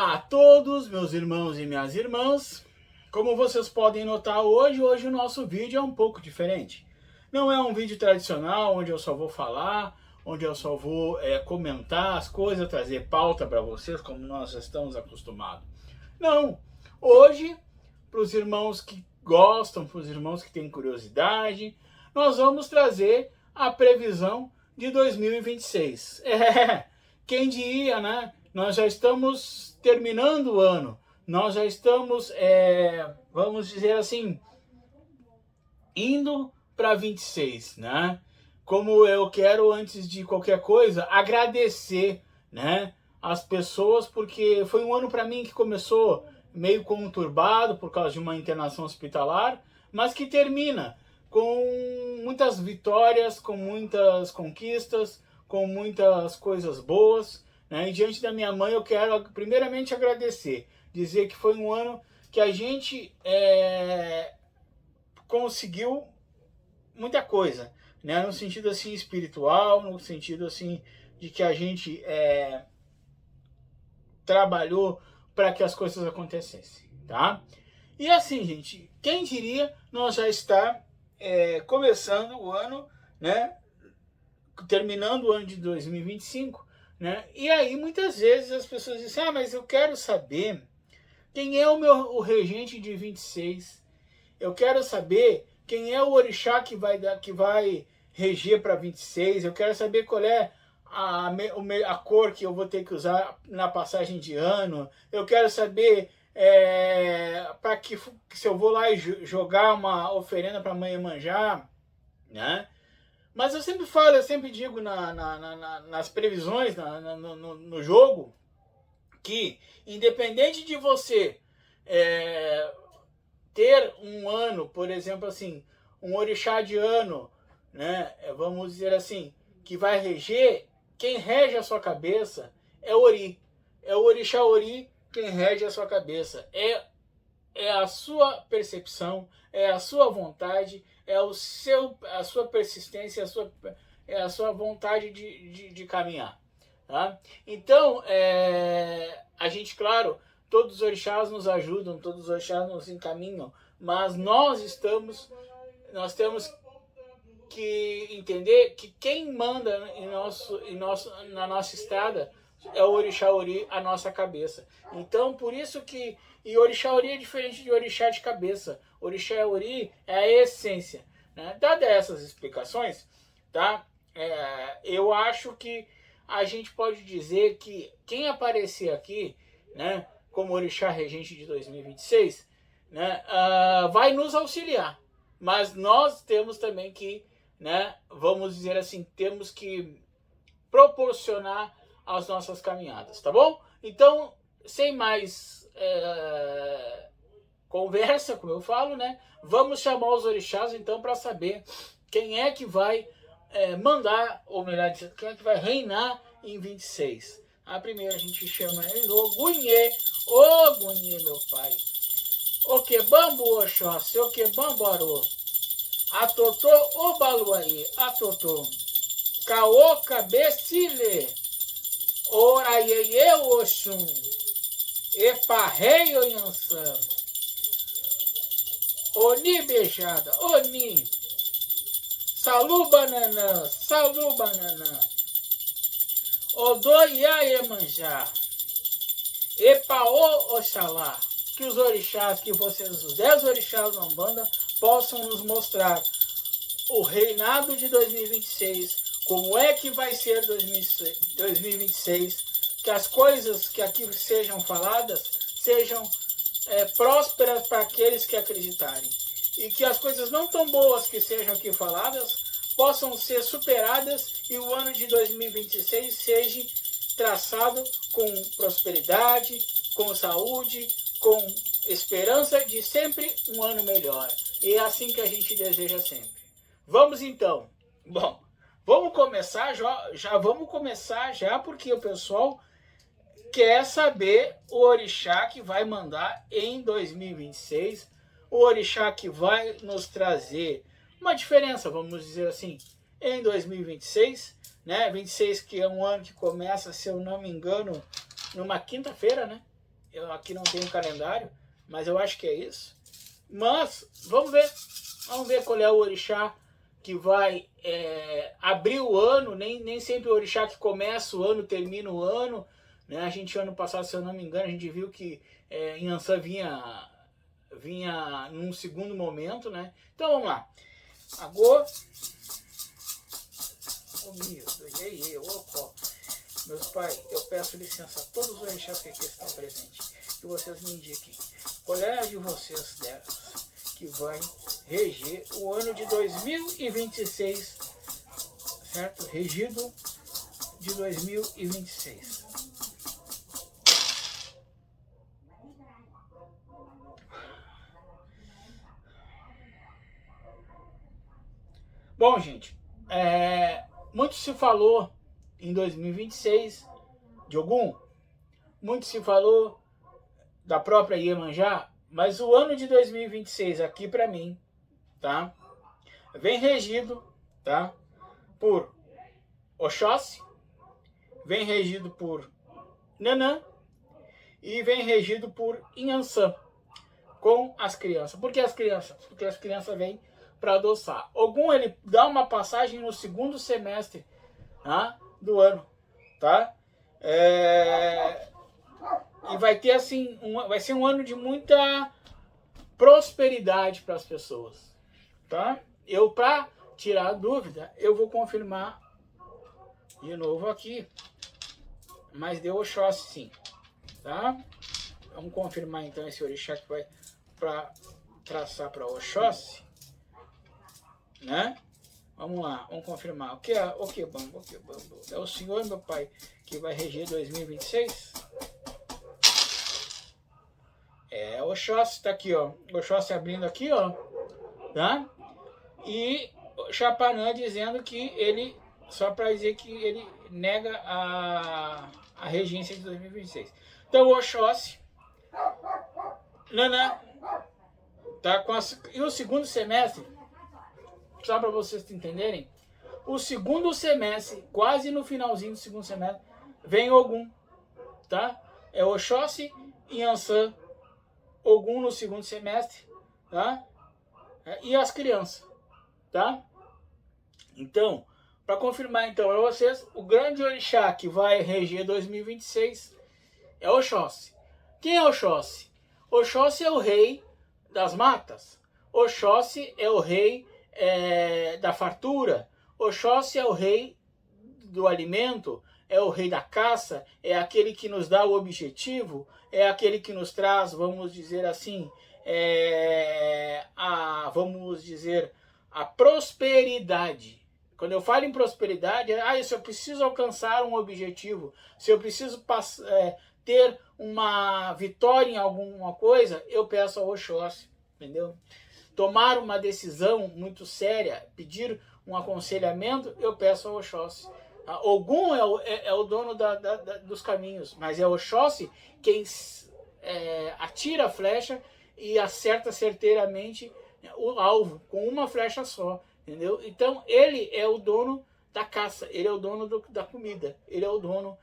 Olá a todos, meus irmãos e minhas irmãs. Como vocês podem notar hoje o nosso vídeo é um pouco diferente. Não é um vídeo tradicional, onde eu só vou falar, onde eu só vou comentar as coisas, trazer pauta para vocês, como nós já estamos acostumados. Não, hoje, para os irmãos que gostam, para os irmãos que têm curiosidade, nós vamos trazer a previsão de 2026. Quem diria, né? Nós já estamos terminando o ano, nós já estamos, vamos dizer assim, indo para 26, né? Como eu quero, antes de qualquer coisa, agradecer, né, as pessoas, porque foi um ano para mim que começou meio conturbado por causa de uma internação hospitalar, mas que termina com muitas vitórias, com muitas conquistas, com muitas coisas boas, né? E diante da minha mãe eu quero primeiramente agradecer, dizer que foi um ano que a gente conseguiu muita coisa, né? No sentido assim espiritual, no sentido assim de que a gente trabalhou para que as coisas acontecessem, tá? E assim, gente, quem diria nós já está começando o ano, né? Terminando o ano de 2025, né? E aí muitas vezes as pessoas dizem: ah, mas eu quero saber quem é o regente de 26. Eu quero saber quem é o orixá que vai reger para 26. Eu quero saber qual é a cor que eu vou ter que usar na passagem de ano. Eu quero saber para que se eu vou lá e jogar uma oferenda para Mãe Iemanjá, né? Mas eu sempre falo, eu sempre digo nas previsões, no jogo, que independente de você ter um ano, por exemplo, assim, um orixá de ano, né, vamos dizer assim, que vai reger, quem rege a sua cabeça é o Ori. É o orixá Ori quem rege a sua cabeça. É a sua percepção, é a sua vontade, a sua persistência, a sua vontade de caminhar. Tá? Então, a gente, claro, todos os orixás nos ajudam, todos os orixás nos encaminham, mas nós temos que entender que quem manda na nossa estrada é o orixá Ori, a nossa cabeça. Então, por isso que... E orixá Ori é diferente de orixá de cabeça. Orixá Ori é a essência, né? Dadas essas explicações, tá? Eu acho que a gente pode dizer que quem aparecer aqui, né, como orixá regente de 2026, né, vai nos auxiliar. Mas nós temos também que, né, vamos dizer assim, temos que proporcionar as nossas caminhadas, tá bom? Então, sem mais conversa, como eu falo, né? Vamos chamar os orixás, então, para saber quem é que vai mandar, ou melhor dizendo, quem é que vai reinar em 26. A primeira a gente chama ele Ogunhê. Ogunhê, meu pai. Okebambu Oxóssi, Okebambu Arô. Atotô Obaluaí, Atotô. Caô Cabecile. Oraiê Oxum. Eparrei Oyançã. Oni beijada, Oni. Salu bananã, Salu bananã. Odô Iemanjá. Epaô Oxalá. Que os orixás, que vocês, os 10 orixás da Umbanda, possam nos mostrar o reinado de 2026, como é que vai ser 2026, que as coisas que aqui sejam faladas sejam prósperas para aqueles que acreditarem, e que as coisas não tão boas que sejam aqui faladas possam ser superadas e o ano de 2026 seja traçado com prosperidade, com saúde, com esperança de sempre um ano melhor. E é assim que a gente deseja sempre. Vamos então. Bom, vamos começar vamos começar já, porque o pessoal quer saber o orixá que vai mandar em 2026, o orixá que vai nos trazer uma diferença, vamos dizer assim, em 2026, né? 26 que é um ano que começa, se eu não me engano, numa quinta-feira, né? Eu aqui não tenho calendário, mas eu acho que é isso. Mas vamos ver qual é o orixá que vai abrir o ano. Nem sempre o orixá que começa o ano termina o ano, né? A gente, ano passado, se eu não me engano, a gente viu que Inhansã vinha num segundo momento, né? Então vamos lá. Agora, meus pais, eu peço licença a todos os orixás que aqui estão presentes, que vocês me indiquem qual é a de vocês delas que vai reger o ano de 2026, certo? Regido de 2026. Bom, gente, muito se falou em 2026 de Ogum, muito se falou da própria Iemanjá, mas o ano de 2026 aqui para mim, tá? Vem regido, tá? Por Oxóssi, vem regido por Nanã e vem regido por Inhansã com as crianças. Por que as crianças? Porque as crianças vêm para adoçar. Ogum, ele dá uma passagem no segundo semestre, tá? Do ano, tá? E vai ter assim, vai ser um ano de muita prosperidade para as pessoas, tá? Eu, para tirar a dúvida, eu vou confirmar de novo aqui, mas deu Oxóssi sim, tá? Vamos confirmar então esse orixá que vai para traçar para Oxóssi, né? Vamos lá, vamos confirmar. O que é Bambo? É o Senhor, meu Pai, que vai reger 2026? É Oxóssi, tá aqui, ó. Oxóssi abrindo aqui, ó, tá? E Chapanã dizendo que ele, só para dizer que ele nega a regência de 2026. Então, Oxóssi, Nanã, tá? E o segundo semestre, só para vocês entenderem, o segundo semestre, quase no finalzinho do segundo semestre, vem Ogum, tá? É Oxóssi, Inhansã, Ogum no segundo semestre, tá? E as crianças, tá? Então, para confirmar então para vocês, o grande orixá que vai reger 2026 é Oxóssi. Quem é Oxóssi? Oxóssi é o rei das matas. Oxóssi é o rei da fartura. Oxóssi é o rei do alimento, é o rei da caça, é aquele que nos dá o objetivo, é aquele que nos traz, vamos dizer assim, a prosperidade. Quando eu falo em prosperidade, se eu preciso alcançar um objetivo, se eu preciso ter uma vitória em alguma coisa, eu peço ao Oxóssi, entendeu? Tomar uma decisão muito séria, pedir um aconselhamento, eu peço ao Oxóssi. Ogum é o dono dos caminhos, mas é Oxóssi quem atira a flecha e acerta certeiramente o alvo com uma flecha só, entendeu? Então ele é o dono da caça, ele é o dono da comida, ele é o dono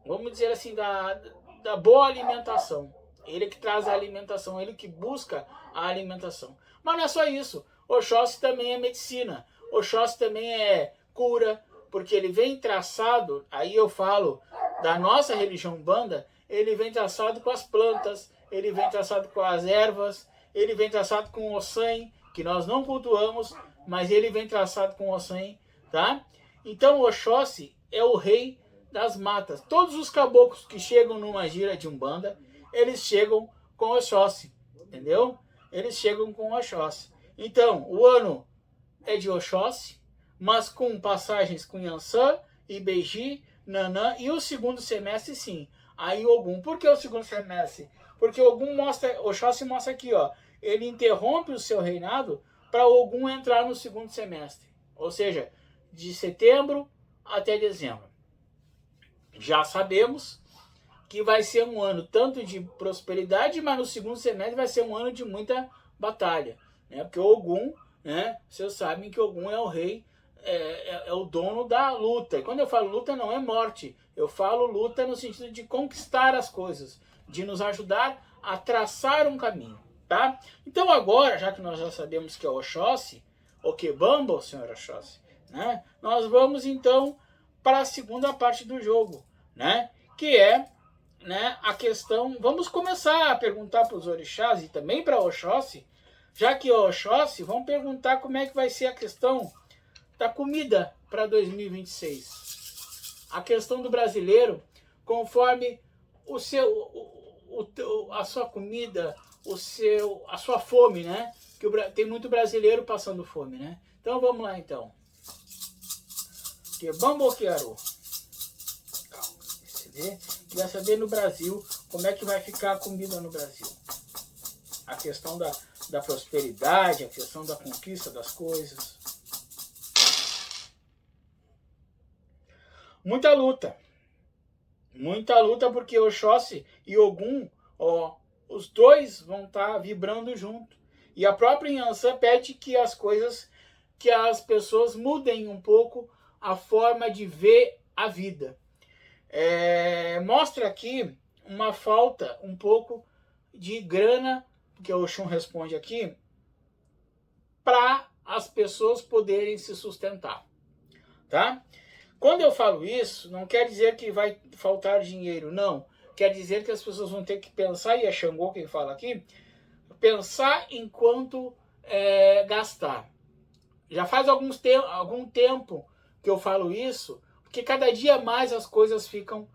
vamos dizer assim, da boa alimentação. Ele que traz a alimentação, ele que busca a alimentação. Mas não é só isso. Oxóssi também é medicina. Oxóssi também é cura, porque ele vem traçado, aí eu falo da nossa religião Umbanda, ele vem traçado com as plantas, ele vem traçado com as ervas, ele vem traçado com o Ossan, que nós não cultuamos, mas ele vem traçado com o Ossan, tá? Então Oxóssi é o rei das matas. Todos os caboclos que chegam numa gira de Umbanda, eles chegam com Oxóssi, entendeu? Eles chegam com Oxóssi. Então, o ano é de Oxóssi, mas com passagens com Inhansã, Ibeji, Nanã, e o segundo semestre sim, aí Ogum. Por que o segundo semestre? Porque Ogum mostra, Oxóssi mostra aqui, ó, ele interrompe o seu reinado para Ogum entrar no segundo semestre, ou seja, de setembro até dezembro. Já sabemos que vai ser um ano tanto de prosperidade, mas no segundo semestre vai ser um ano de muita batalha, né? Porque Ogum, né? Vocês sabem que Ogum é o rei é o dono da luta. E quando eu falo luta, não é morte. Eu falo luta no sentido de conquistar as coisas, de nos ajudar a traçar um caminho, tá? Então agora, já que nós já sabemos que é Oxóssi, o Kebamba, o senhor Oxóssi, né? Nós vamos então para a segunda parte do jogo, né? Que é, né, a questão... Vamos começar a perguntar para os orixás e também para Oxóssi, já que é Oxóssi, vamos perguntar como é que vai ser a questão da comida para 2026. A questão do brasileiro, conforme o seu, a sua comida, a sua fome, né? Que tem muito brasileiro passando fome, né? Então vamos lá então. Que bambo quero. Queria saber no Brasil como é que vai ficar a comida no Brasil. A questão da prosperidade, a questão da conquista das coisas. Muita luta porque Oxóssi e Ogum, ó, os dois vão estar vibrando junto. E a própria Yansan pede que as coisas, que as pessoas mudem um pouco a forma de ver a vida. Mostra aqui uma falta um pouco de grana, que o Oxum responde aqui, para as pessoas poderem se sustentar, tá? Quando eu falo isso, não quer dizer que vai faltar dinheiro, não. Quer dizer que as pessoas vão ter que pensar, e é Xangô quem fala aqui, pensar em quanto gastar. Já faz algum tempo que eu falo isso, porque cada dia mais as coisas ficam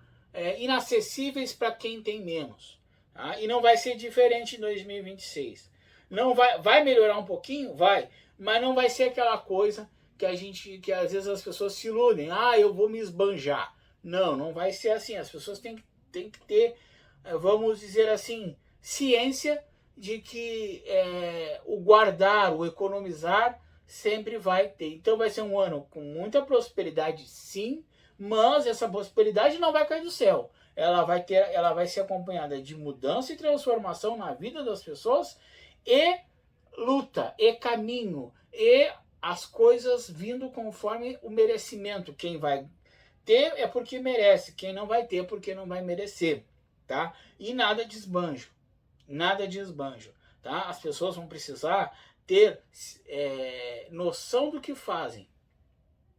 inacessíveis para quem tem menos. Tá? E não vai ser diferente em 2026. Não vai melhorar um pouquinho? Vai. Mas não vai ser aquela coisa que às vezes as pessoas se iludem. Ah, eu vou me esbanjar. Não, não vai ser assim. As pessoas têm que ter, vamos dizer assim, ciência de que o guardar, o economizar sempre vai ter. Então vai ser um ano com muita prosperidade, sim, mas essa prosperidade não vai cair do céu. Ela vai ser acompanhada de mudança e transformação na vida das pessoas e luta, e caminho, e as coisas vindo conforme o merecimento. Quem vai ter é porque merece, quem não vai ter é porque não vai merecer, tá? E nada de esbanjo, tá? As pessoas vão precisar ter noção do que fazem.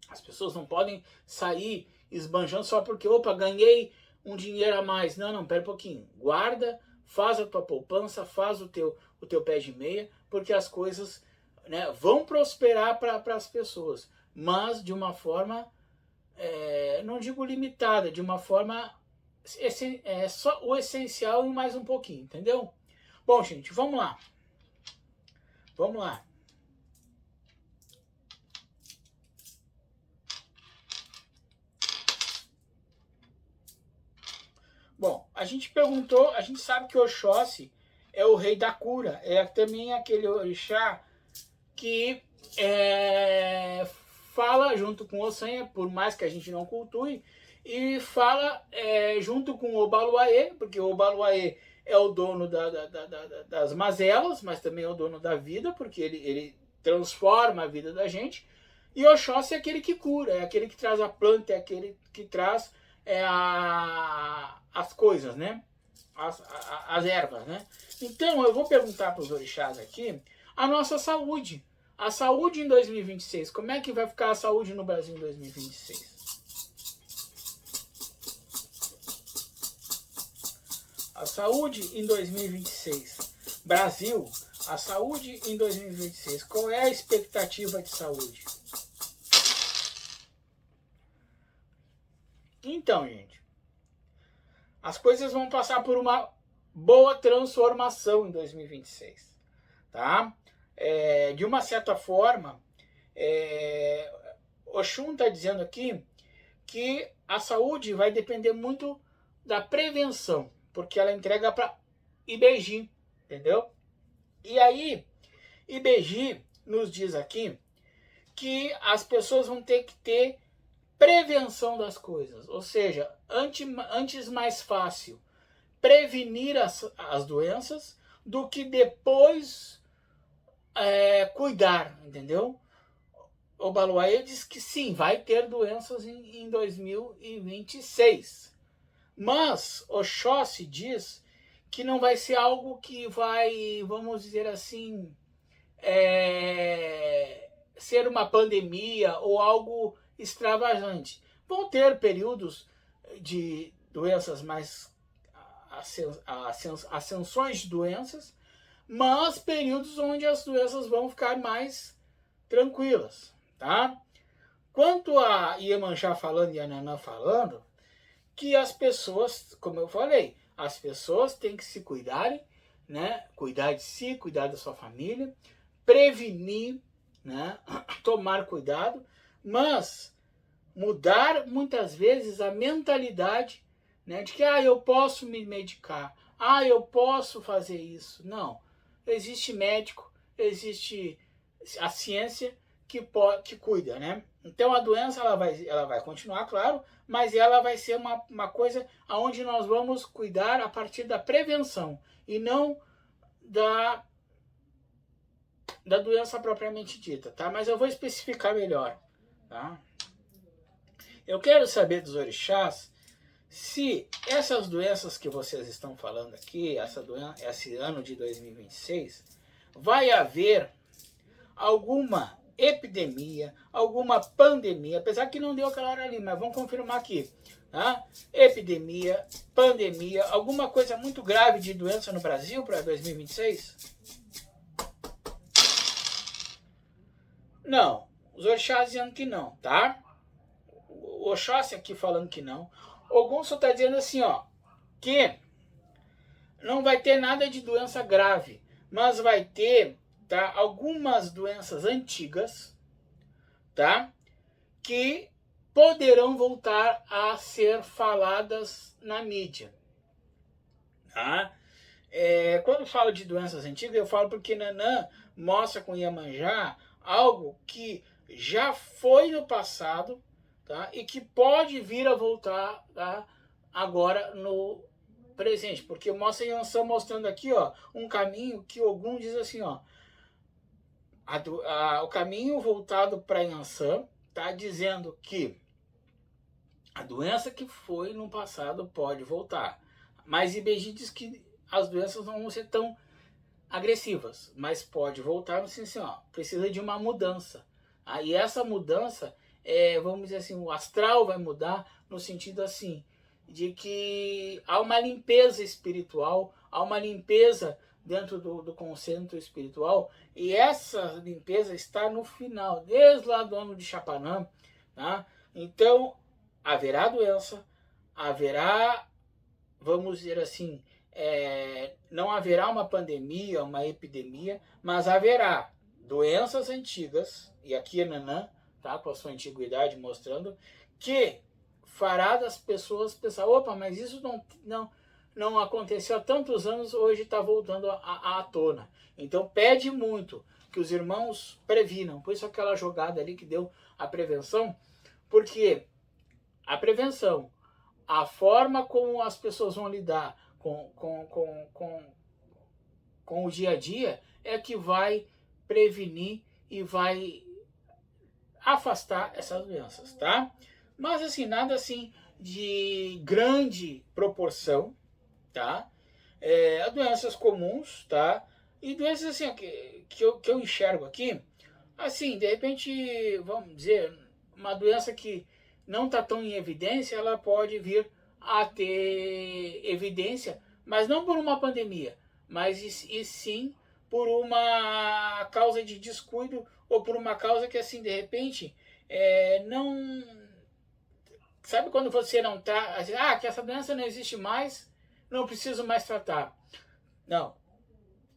As pessoas não podem sair esbanjando só porque, opa, ganhei um dinheiro a mais. Não, pera um pouquinho. Guarda, faz a tua poupança, faz o teu pé de meia, porque as coisas, né, vão prosperar para as pessoas, mas de uma forma, não digo limitada, de uma forma só o essencial e mais um pouquinho, entendeu? Bom, gente, vamos lá. Bom, a gente perguntou, a gente sabe que Oxóssi é o rei da cura, é também aquele orixá que fala junto com Ossanha, por mais que a gente não cultue, e fala junto com o Obaluaê, porque o Obaluaê é o dono das mazelas, mas também é o dono da vida, porque ele transforma a vida da gente. E Oxóssi é aquele que cura, é aquele que traz a planta, é aquele que traz as coisas, né? As ervas, né? Então eu vou perguntar para os orixás aqui a nossa saúde. A saúde em 2026. Como é que vai ficar a saúde no Brasil em 2026? A saúde em 2026. Brasil, a saúde em 2026. Qual é a expectativa de saúde? Então, gente, as coisas vão passar por uma boa transformação em 2026, tá? De uma certa forma, Oxum está dizendo aqui que a saúde vai depender muito da prevenção, porque ela entrega para Ibeji, entendeu? E aí, Ibeji nos diz aqui que as pessoas vão ter que ter prevenção das coisas, ou seja, antes mais fácil prevenir as doenças do que depois cuidar, entendeu? o Baluaê diz que sim, vai ter doenças em 2026. Mas Oxóssi diz que não vai ser algo que vai, vamos dizer assim, ser uma pandemia ou algo extravagante. Vão ter períodos de doenças mais ascensões de doenças, mas períodos onde as doenças vão ficar mais tranquilas, tá? Quanto a Iemanjá falando e a Nanã falando, que as pessoas, como eu falei, as pessoas têm que se cuidarem, né? Cuidar de si, cuidar da sua família, prevenir, né? Tomar cuidado, mas mudar muitas vezes a mentalidade, né? De que eu posso me medicar, eu posso fazer isso. Não. Existe médico, existe a ciência que cuida, né? Então a doença ela vai continuar, claro, mas ela vai ser uma coisa onde nós vamos cuidar a partir da prevenção e não da doença propriamente dita, tá? Mas eu vou especificar melhor, tá? Eu quero saber dos orixás se essas doenças que vocês estão falando aqui, esse ano de 2026, vai haver alguma epidemia, alguma pandemia, apesar que não deu aquela hora ali, mas vamos confirmar aqui, tá? Epidemia, pandemia, alguma coisa muito grave de doença no Brasil para 2026? Não, os orixás dizendo que não, tá? O Oxóssi aqui falando que não. O Gonçalo está dizendo assim, que não vai ter nada de doença grave, mas vai ter, tá, algumas doenças antigas, tá, que poderão voltar a ser faladas na mídia, tá? Quando falo de doenças antigas, eu falo porque Nanã mostra com Iemanjá algo que já foi no passado, tá, e que pode vir a voltar, tá, agora no presente, porque mostra Yansan mostrando aqui, um caminho que Ogum diz assim, o caminho voltado para Yansan tá dizendo que a doença que foi no passado pode voltar, mas Ibeji diz que as doenças não vão ser tão agressivas, mas pode voltar no assim, precisa de uma mudança. Aí essa mudança, vamos dizer assim, o astral vai mudar no sentido assim, de que há uma limpeza espiritual, há uma limpeza dentro do conceito espiritual, e essa limpeza está no final, desde lá do ano de Chapanã, tá? Então, haverá doença, haverá, vamos dizer assim, não haverá uma pandemia, uma epidemia, mas haverá doenças antigas, e aqui é Nanã, tá, com a sua antiguidade mostrando, que fará das pessoas pensar, opa, mas isso não aconteceu há tantos anos, hoje está voltando à tona. Então pede muito que os irmãos previnam, por isso aquela jogada ali que deu a prevenção, porque a prevenção, a forma como as pessoas vão lidar com o dia a dia é que vai prevenir e vai afastar essas doenças, tá? Mas assim, nada assim de grande proporção, tá? Doenças comuns, tá? E doenças assim que eu enxergo aqui, assim, de repente, vamos dizer, uma doença que não está tão em evidência, ela pode vir a ter evidência, mas não por uma pandemia, mas e sim por uma causa de descuido ou por uma causa que assim de repente não, sabe quando você não tá assim, que essa doença não existe mais, não preciso mais tratar. Não,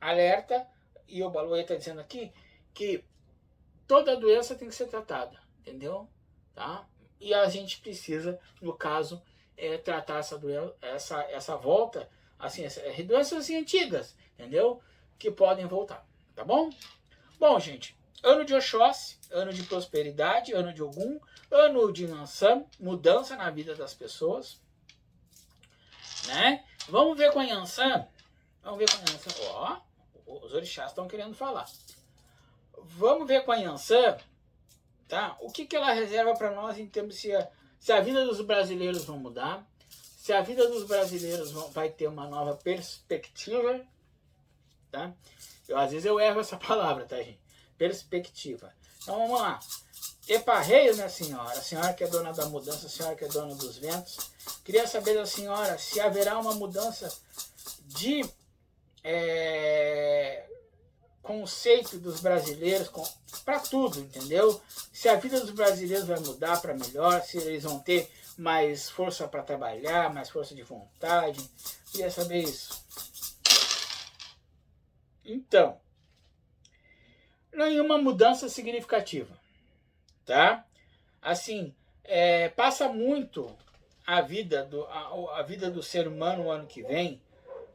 alerta, e o Baluê está dizendo aqui que toda doença tem que ser tratada, entendeu? Tá? E a gente precisa, no caso, tratar essa doença, essa volta, assim, doenças assim, antigas, entendeu? Que podem voltar, tá bom? Bom, gente, ano de Oxóssi, ano de prosperidade, ano de Ogum, ano de Yansan, mudança na vida das pessoas, né? Vamos ver com a Yansan, os orixás estão querendo falar. Vamos ver com a Yansan tá? O que ela reserva para nós em termos de se a vida dos brasileiros vai mudar, se a vida dos brasileiros vai ter uma nova perspectiva, tá? Às vezes eu erro essa palavra, tá, gente? Perspectiva. Então vamos lá. Eparreio, minha senhora, a senhora que é dona da mudança, a senhora que é dona dos ventos, queria saber da senhora se haverá uma mudança de conceito dos brasileiros para tudo, entendeu? Se a vida dos brasileiros vai mudar para melhor, se eles vão ter mais força para trabalhar, mais força de vontade. Queria saber isso. Então, nenhuma mudança significativa, tá? Assim, passa muito a vida do ser humano o ano que vem,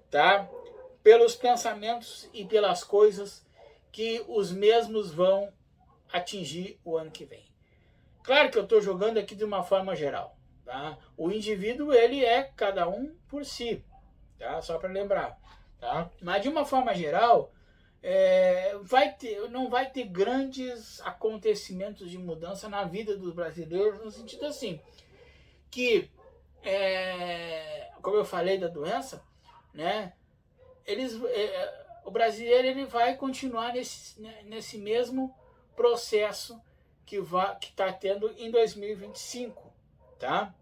tá? Pelos pensamentos e pelas coisas que os mesmos vão atingir o ano que vem. Claro que eu estou jogando aqui de uma forma geral, tá? O indivíduo, ele é cada um por si, tá? Só para lembrar, tá? Mas de uma forma geral, não vai ter grandes acontecimentos de mudança na vida dos brasileiros, no sentido assim, que, como eu falei da doença, né? O brasileiro ele vai continuar nesse mesmo processo que está tendo em 2025, tá?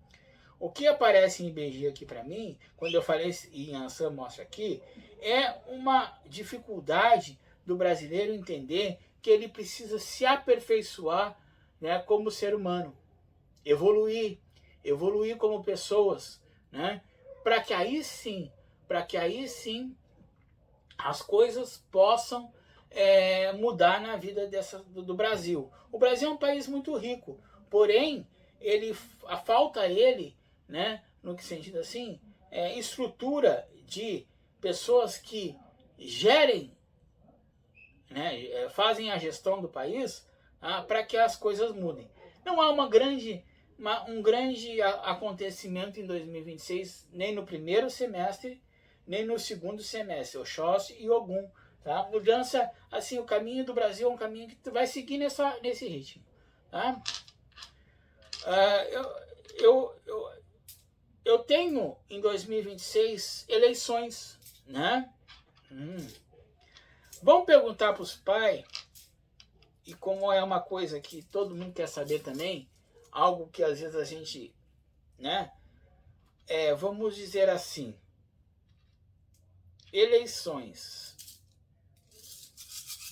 O que aparece em IBGE aqui para mim, quando eu falei em Ansan mostra aqui, é uma dificuldade do brasileiro entender que ele precisa se aperfeiçoar, né, como ser humano, evoluir como pessoas, né, para que aí sim as coisas possam mudar na vida do Brasil. O Brasil é um país muito rico, porém falta a ele, né, no que sentido assim, estrutura de pessoas que gerem, né, fazem a gestão do país, para que as coisas mudem. Não há um grande acontecimento em 2026, nem no primeiro semestre, nem no segundo semestre, Oxóssi e Ogum. Tá? Mudança, assim, o caminho do Brasil é um caminho que vai seguir nesse ritmo. Tá? Eu tenho em 2026 eleições, né? Vamos perguntar para os pais, e como é uma coisa que todo mundo quer saber também, algo que às vezes a gente, né? Vamos dizer assim, eleições.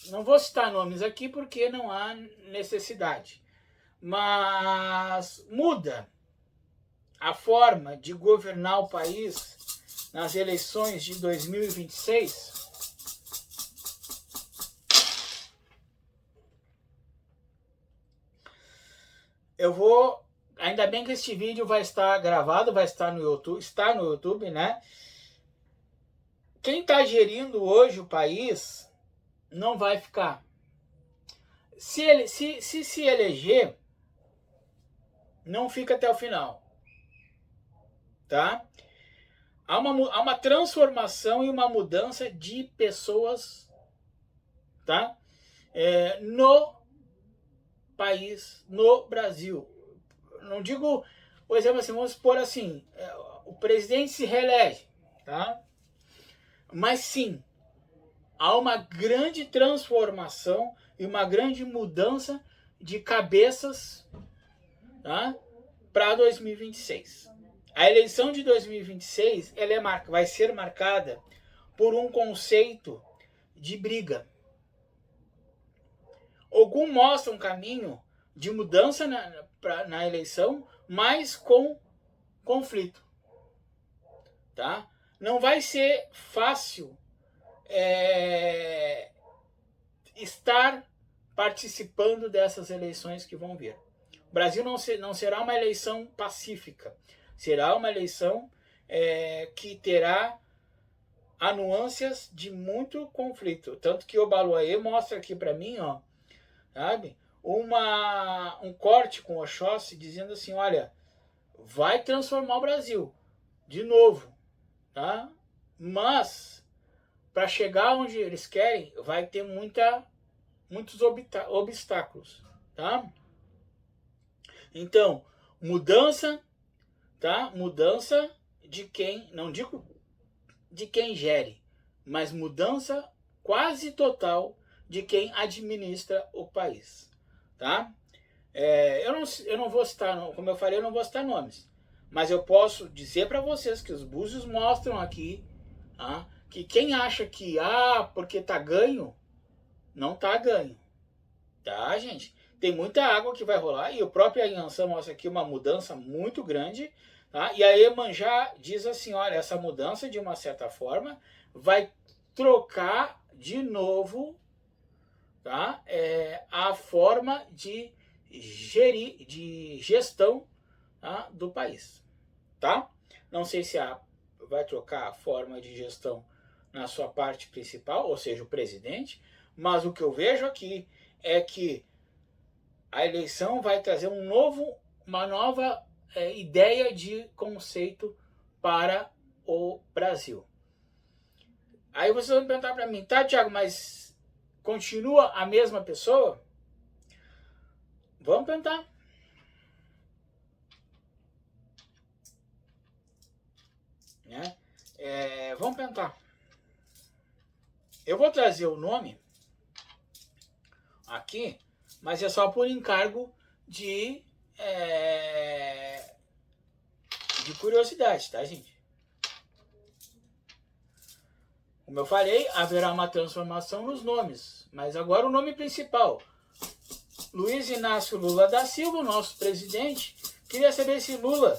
Não vou citar nomes aqui porque não há necessidade, mas muda a forma de governar o país nas eleições de 2026. Ainda bem que este vídeo vai estar gravado, vai estar no YouTube, está no YouTube, né? Quem está gerindo hoje o país não vai ficar. Se eleger, não fica até o final, tá? Há uma transformação e uma mudança de pessoas, tá? No país, no Brasil. Não digo, por exemplo, assim, vamos supor assim, o presidente se reelege, tá? Mas sim, há uma grande transformação e uma grande mudança de cabeças, tá? Para 2026. A eleição de 2026 vai ser marcada por um conceito de briga. Ogum mostra um caminho de mudança na eleição, mas com conflito. Tá? Não vai ser fácil estar participando dessas eleições que vão vir. O Brasil não será uma eleição pacífica, será uma eleição que terá nuances de muito conflito. Tanto que o Obaluayê mostra aqui para mim, ó, sabe, um corte com o Oxóssi dizendo assim, olha, vai transformar o Brasil de novo, tá? Mas para chegar onde eles querem, vai ter muitos obstáculos, tá? Então, mudança, tá? Mudança de quem, não digo de quem gere, mas mudança quase total de quem administra o país, tá? Eu não vou citar, como eu falei, eu não vou citar nomes, mas eu posso dizer para vocês que os búzios mostram aqui, tá? Que quem acha que, porque tá ganho, não tá ganho, tá, gente? Tem muita água que vai rolar e o próprio Yansan mostra aqui uma mudança muito grande, tá? E a Iemanjá diz assim, olha, essa mudança de uma certa forma vai trocar de novo, tá? A forma de gestão, tá? Do país, tá? Não sei se vai trocar a forma de gestão na sua parte principal, ou seja, o presidente, mas o que eu vejo aqui é que a eleição vai trazer uma nova ideia de conceito para o Brasil. Aí vocês vão perguntar para mim, tá, Thiago, mas continua a mesma pessoa? Vamos perguntar. Né? Vamos perguntar. Eu vou trazer o nome aqui, mas é só por encargo de curiosidade, tá, gente? Como eu falei, haverá uma transformação nos nomes, mas agora o nome principal, Luiz Inácio Lula da Silva, nosso presidente. Queria saber se Lula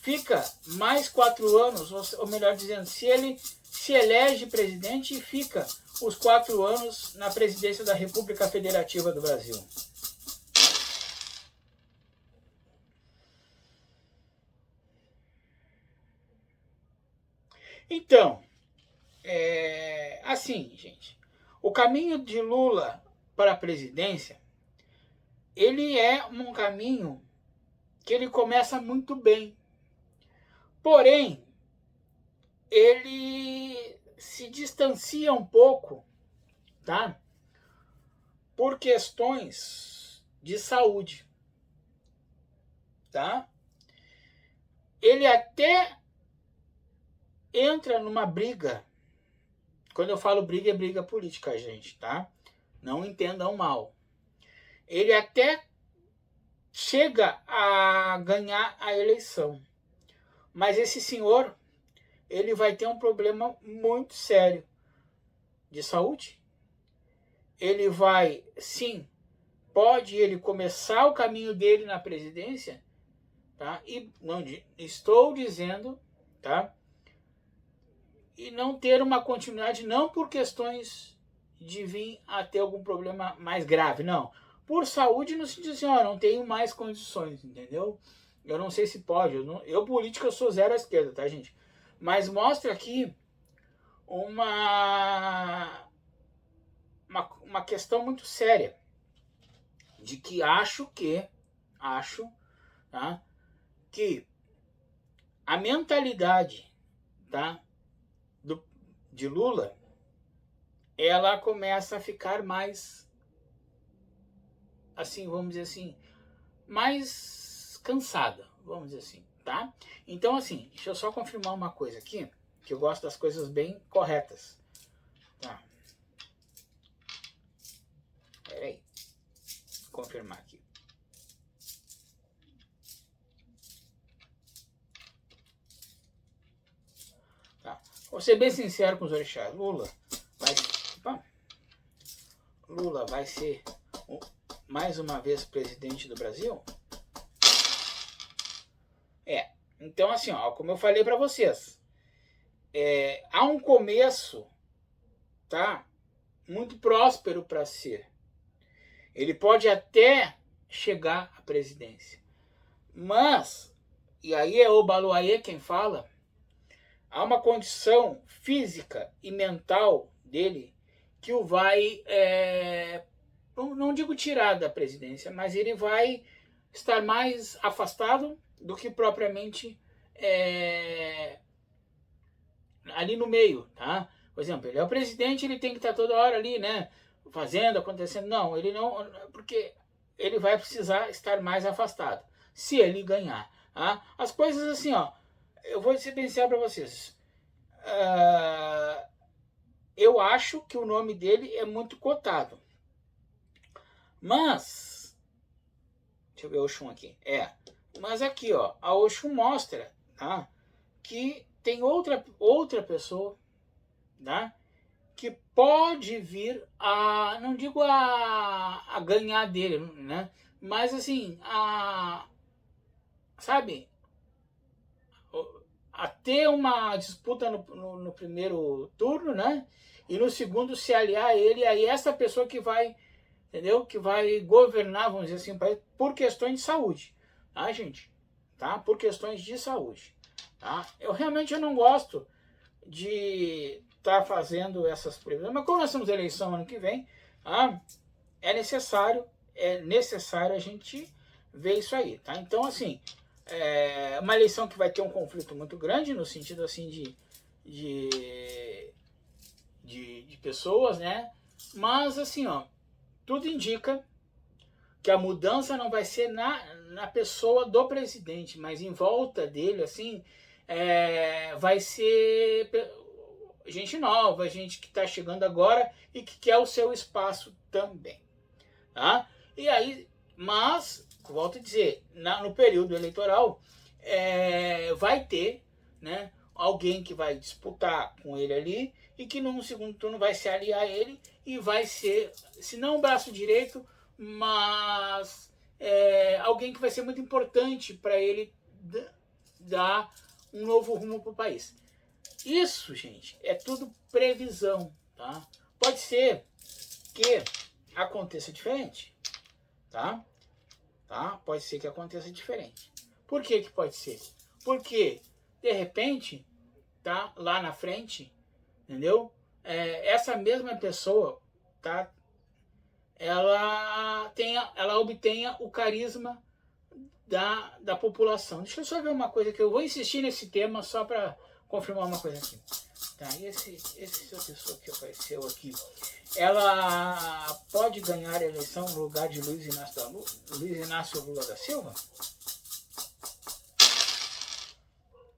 fica mais 4 anos, ou melhor dizendo, se ele se elege presidente e fica os 4 anos na presidência da República Federativa do Brasil. Então, assim, gente, o caminho de Lula para a presidência, ele é um caminho que ele começa muito bem. Porém, ele se distancia um pouco, tá? Por questões de saúde, tá? Ele até entra numa briga. Quando eu falo briga, é briga política, gente, tá? Não entendam mal. Ele até chega a ganhar a eleição. Mas esse senhor, ele vai ter um problema muito sério de saúde. Ele vai, sim, pode ele começar o caminho dele na presidência, tá? E não estou dizendo, tá? E não ter uma continuidade, não por questões de vir a ter algum problema mais grave, não. Por saúde, no sentido assim, não tenho mais condições, entendeu? Eu não sei se pode, eu política, eu sou zero à esquerda, tá, gente? Mas mostra aqui uma questão muito séria, de que acho, tá, que a mentalidade, tá, de Lula, ela começa a ficar mais, assim, vamos dizer assim, mais cansada, vamos dizer assim, tá? Então, assim, deixa eu só confirmar uma coisa aqui, que eu gosto das coisas bem corretas, tá? Peraí, vou confirmar aqui. Tá. Vou ser bem sincero com os orixás. Lula vai ser mais uma vez presidente do Brasil? Então assim, como eu falei para vocês, há um começo, tá, muito próspero para ser. Ele pode até chegar à presidência, mas, e aí é o Baluayê quem fala, há uma condição física e mental dele que o vai, não digo tirar da presidência, mas ele vai estar mais afastado do que propriamente ali no meio, tá? Por exemplo, ele é o presidente, ele tem que estar toda hora ali, né? Fazendo, acontecendo. Não, ele não, porque ele vai precisar estar mais afastado. se ele ganhar. Tá? As coisas assim, ó, eu vou ser bem sincero para vocês. Eu acho que o nome dele é muito cotado. Mas, deixa eu ver o Oxum aqui. Mas aqui, ó, a Oxum mostra, tá, que tem outra pessoa, tá, que pode vir a, não digo a ganhar dele, né, mas assim, sabe, a ter uma disputa no primeiro turno, né, e no segundo se aliar a ele, aí essa pessoa que vai, entendeu, que vai governar, vamos dizer assim, o país por questões de saúde, tá, gente, tá, por questões de saúde, tá, eu não gosto de estar fazendo essas previsões, mas como nós temos eleição ano que vem, tá, é necessário a gente ver isso aí, tá? Então, assim, uma eleição que vai ter um conflito muito grande no sentido assim de pessoas, né? Mas assim, ó, tudo indica que a mudança não vai ser na pessoa do presidente, mas em volta dele, assim, vai ser gente nova, gente que está chegando agora e que quer o seu espaço também, tá? E aí, mas, volto a dizer, no período eleitoral, vai ter, né, alguém que vai disputar com ele ali e que no segundo turno vai se aliar a ele e vai ser, se não o braço direito, mas alguém que vai ser muito importante para ele dar um novo rumo para o país. Isso, gente, é tudo previsão, tá? Pode ser que aconteça diferente, tá? Pode ser que aconteça diferente. Por que que pode ser? Porque, de repente, tá, lá na frente, entendeu? Essa mesma pessoa, tá? Ela obtenha o carisma da população. Deixa eu só ver uma coisa que eu vou insistir nesse tema só para confirmar uma coisa aqui. Tá, e essa pessoa que apareceu aqui, ela pode ganhar a eleição no lugar de Luiz Inácio Lula da Silva?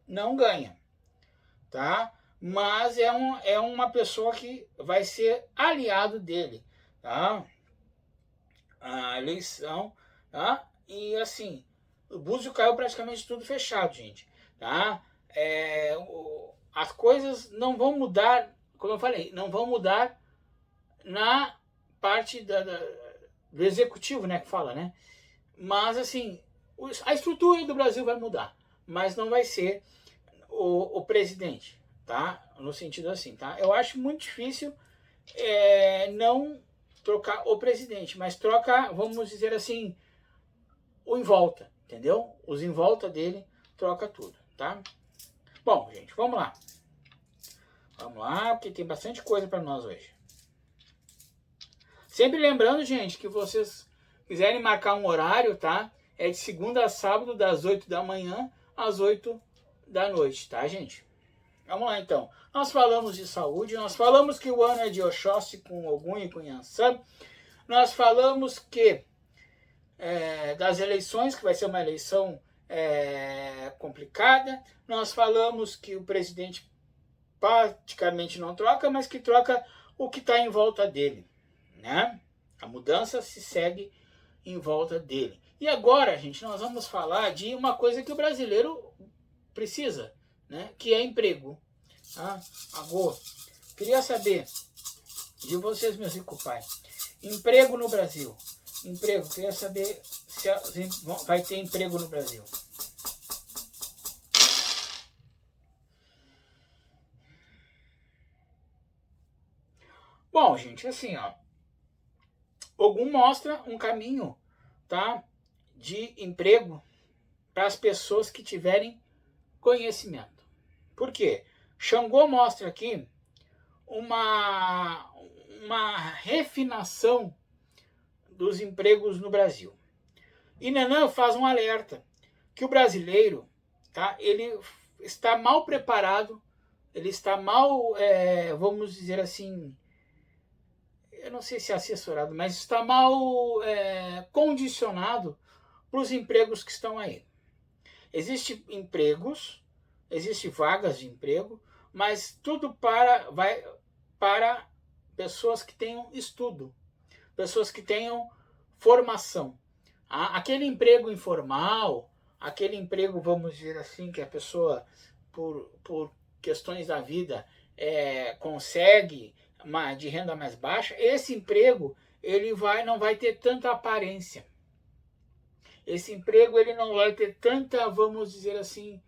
Não ganha, tá? Mas é uma pessoa que vai ser aliado dele, tá? A eleição, tá? E assim, o Búzio caiu praticamente tudo fechado, gente, tá? As coisas não vão mudar, como eu falei, não vão mudar na parte do executivo, né, que fala, né? Mas assim, a estrutura do Brasil vai mudar, mas não vai ser o presidente, tá? No sentido assim, tá? Eu acho muito difícil não trocar o presidente, mas trocar, vamos dizer assim, o em volta, entendeu? Os em volta dele troca tudo, tá? Bom, gente, vamos lá. Vamos lá, porque tem bastante coisa para nós hoje. Sempre lembrando, gente, que vocês quiserem marcar um horário, tá? É de segunda a sábado, das 8 da manhã às 8 da noite, tá, gente? Vamos lá, então. Nós falamos de saúde, nós falamos que o ano é de Oxóssi com Ogum e com Yansan. Nós falamos que das eleições, que vai ser uma eleição complicada. Nós falamos que o presidente praticamente não troca, mas que troca o que está em volta dele, né? A mudança se segue em volta dele. E agora, gente, nós vamos falar de uma coisa que o brasileiro precisa, né? Que é emprego. Tá? Agora, queria saber de vocês, meus ricos pais, emprego no Brasil. Emprego, queria saber se vai ter emprego no Brasil. Bom, gente, assim, ó, Ogum mostra um caminho, tá, de emprego para as pessoas que tiverem conhecimento. Por quê? Xangô mostra aqui uma refinação dos empregos no Brasil. E Nanã faz um alerta que o brasileiro, tá, ele está mal preparado, ele está mal, vamos dizer assim, eu não sei se é assessorado, mas está mal condicionado para os empregos que estão aí. Existem empregos, existem vagas de emprego, mas tudo vai para pessoas que tenham estudo, pessoas que tenham formação. Aquele emprego informal, aquele emprego, vamos dizer assim, que a pessoa, por questões da vida, consegue de renda mais baixa, esse emprego ele não vai ter tanta aparência. Esse emprego ele não vai ter tanta, vamos dizer assim,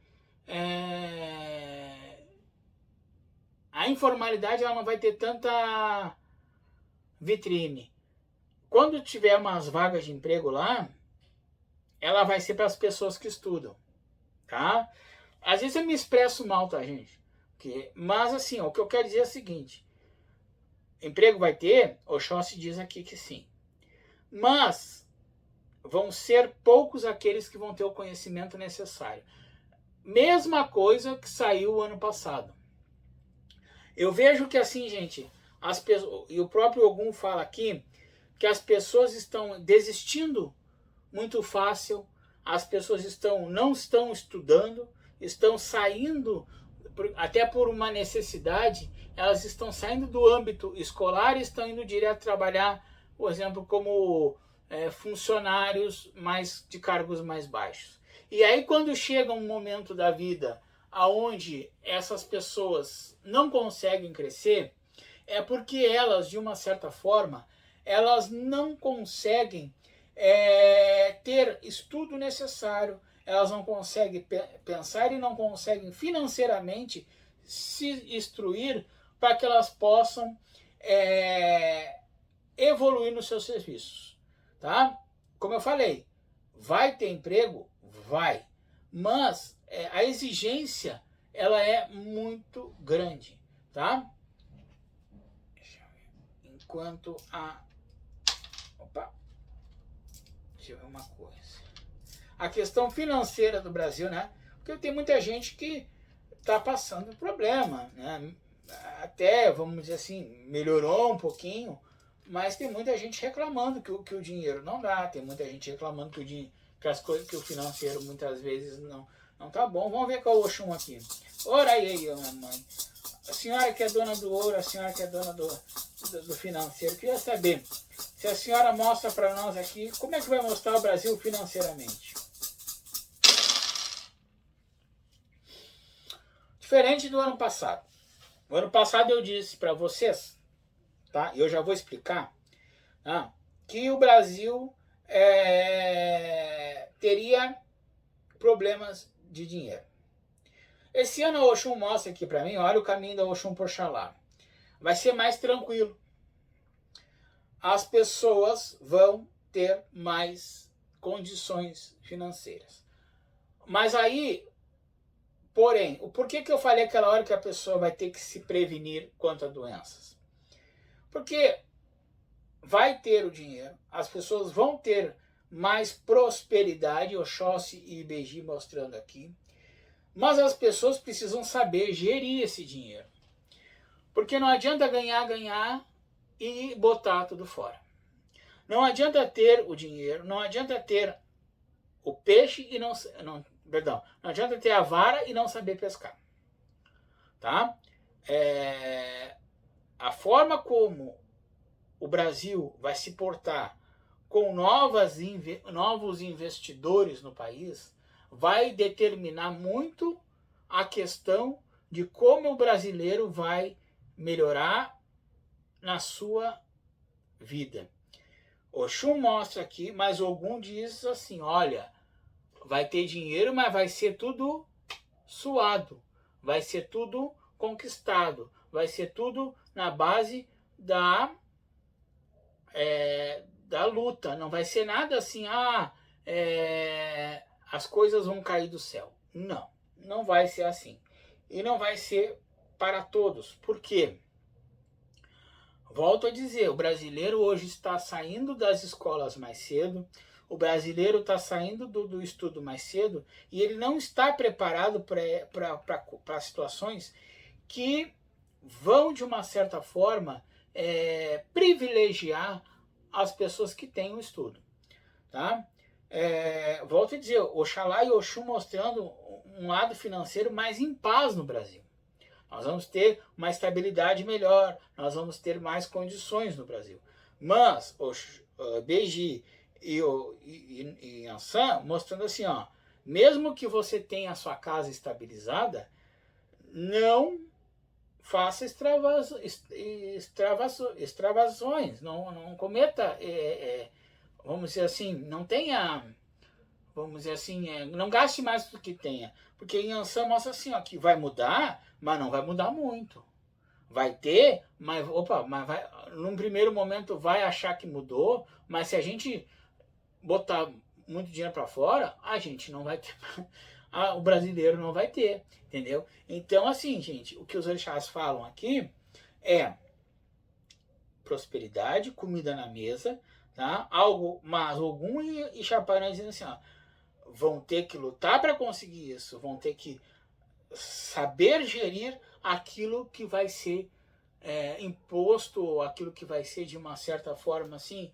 a informalidade ela não vai ter tanta vitrine. Quando tiver umas vagas de emprego lá, ela vai ser para as pessoas que estudam, tá? Às vezes eu me expresso mal, tá, gente? Mas assim, o que eu quero dizer é o seguinte: emprego vai ter, Oxóssi diz aqui que sim. Mas vão ser poucos aqueles que vão ter o conhecimento necessário. Mesma coisa que saiu o ano passado. Eu vejo que assim, gente, as pessoas, e o próprio Ogum fala aqui, que as pessoas estão desistindo muito fácil, as pessoas não estão estudando, estão saindo, até por uma necessidade, elas estão saindo do âmbito escolar e estão indo direto trabalhar, por exemplo, como funcionários de cargos mais baixos. E aí quando chega um momento da vida aonde essas pessoas não conseguem crescer, é porque elas, de uma certa forma, elas não conseguem ter estudo necessário, elas não conseguem pensar e não conseguem financeiramente se instruir para que elas possam evoluir nos seus serviços, tá? Como eu falei, vai ter emprego? Vai, mas a exigência ela é muito grande, tá? Enquanto deixa eu ver uma coisa. A questão financeira do Brasil, né? Porque tem muita gente que está passando problema, né? Até, vamos dizer assim, melhorou um pouquinho, mas tem muita gente reclamando que o dinheiro não dá, tem muita gente reclamando que o financeiro muitas vezes não tá bom. Vamos ver qual é o Oxum aqui. Ora aí, mamãe. A senhora que é dona do ouro, a senhora que é dona do financeiro, queria saber se a senhora mostra para nós aqui como é que vai mostrar o Brasil financeiramente. Diferente do ano passado. No ano passado eu disse para vocês, tá? E eu já vou explicar, tá? Que o Brasil teria problemas de dinheiro. Esse ano a Oxum mostra aqui para mim, olha o caminho da Oxum por Xalá. Vai ser mais tranquilo. As pessoas vão ter mais condições financeiras. Mas aí, porém, por que eu falei aquela hora que a pessoa vai ter que se prevenir quanto a doenças? Porque vai ter o dinheiro, as pessoas vão ter mais prosperidade, Oxóssi e Ibeji mostrando aqui, mas as pessoas precisam saber gerir esse dinheiro. Porque não adianta ganhar e botar tudo fora. Não adianta ter o dinheiro, não adianta ter o peixe e não adianta ter a vara e não saber pescar. Tá? A forma como o Brasil vai se portar com novos investidores no país vai determinar muito a questão de como o brasileiro vai melhorar na sua vida. Oxum mostra aqui, mas Ogum diz assim, olha, vai ter dinheiro, mas vai ser tudo suado, vai ser tudo conquistado, vai ser tudo na base da luta, não vai ser nada assim, as coisas vão cair do céu. Não vai ser assim. E não vai ser para todos. Por quê? Volto a dizer, o brasileiro hoje está saindo das escolas mais cedo, o brasileiro está saindo do estudo mais cedo e ele não está preparado para situações que vão, de uma certa forma, privilegiar as pessoas que têm o estudo. Tá? volto a dizer, Oxalá e Oxum mostrando um lado financeiro mais em paz no Brasil. Nós vamos ter uma estabilidade melhor, nós vamos ter mais condições no Brasil. Mas o Beji e Ansan mostrando assim, ó, mesmo que você tenha a sua casa estabilizada, não faça extravasões, não cometa, vamos dizer assim, não tenha, vamos dizer assim, não gaste mais do que tenha. Porque em Ansan mostra assim, ó, que vai mudar, mas não vai mudar muito. Vai ter, mas num primeiro momento vai achar que mudou, mas se a gente botar muito dinheiro para fora, a gente não vai ter, o brasileiro não vai ter, entendeu? Então, assim, gente, o que os orixás falam aqui é prosperidade, comida na mesa, tá? Mas Ogum e Chaparã dizendo assim, ó, vão ter que lutar para conseguir isso, vão ter que saber gerir aquilo que vai ser imposto, aquilo que vai ser de uma certa forma assim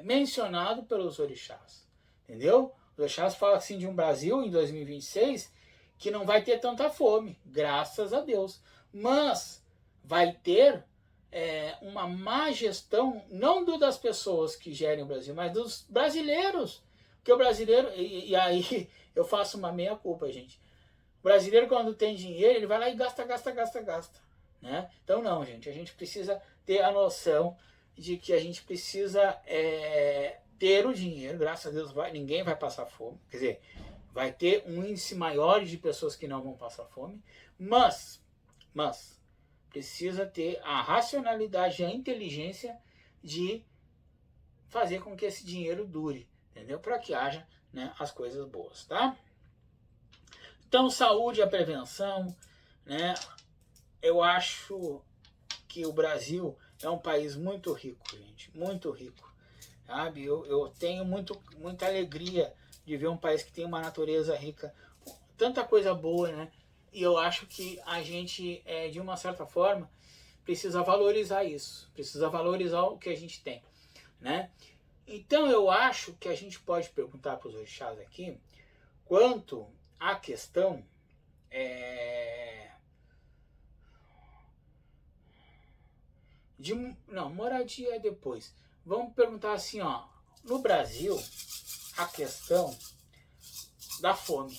mencionado pelos orixás, entendeu? Os orixás falam assim de um Brasil em 2026 que não vai ter tanta fome, graças a Deus, mas vai ter uma má gestão, não das pessoas que gerem o Brasil, mas dos brasileiros, porque o brasileiro, e aí eu faço uma meia culpa, gente. O brasileiro, quando tem dinheiro, ele vai lá e gasta. Né? Então, não, gente. A gente precisa ter a noção de que a gente precisa ter o dinheiro. Graças a Deus, ninguém vai passar fome. Quer dizer, vai ter um índice maior de pessoas que não vão passar fome. Mas precisa ter a racionalidade e a inteligência de fazer com que esse dinheiro dure, entendeu? Para que haja, né, as coisas boas, tá? Então, saúde e a prevenção, né? Eu acho que o Brasil é um país muito rico, gente, muito rico, sabe? Eu tenho muita alegria de ver um país que tem uma natureza rica, tanta coisa boa, né? E eu acho que a gente, de uma certa forma, precisa valorizar isso, precisa valorizar o que a gente tem, né? Então, eu acho que a gente pode perguntar para os orixás aqui quanto à questão moradia é depois. Vamos perguntar assim, ó, no Brasil, a questão da fome,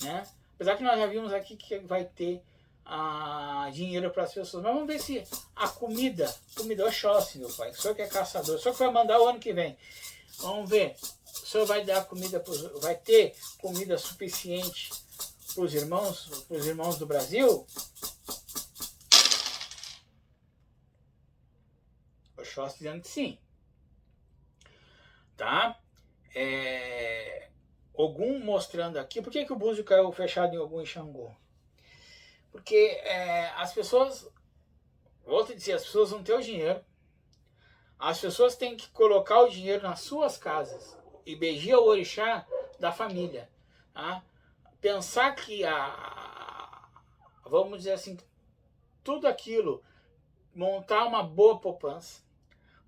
né? Apesar que nós já vimos aqui que vai ter dinheiro para as pessoas, mas vamos ver se a comida Oxóssi, meu pai, o senhor que é caçador, o senhor que vai mandar o ano que vem, vamos ver, o senhor vai dar comida, vai ter comida suficiente para os irmãos do Brasil? Oxóssi dizendo que sim, tá? Ogum mostrando aqui, por que o búzio caiu fechado em Ogum e Xangô? Porque as pessoas, volto a dizer, as pessoas não têm o dinheiro, as pessoas têm que colocar o dinheiro nas suas casas e beijar o orixá da família, tá? Pensar que vamos dizer assim, tudo aquilo, montar uma boa poupança,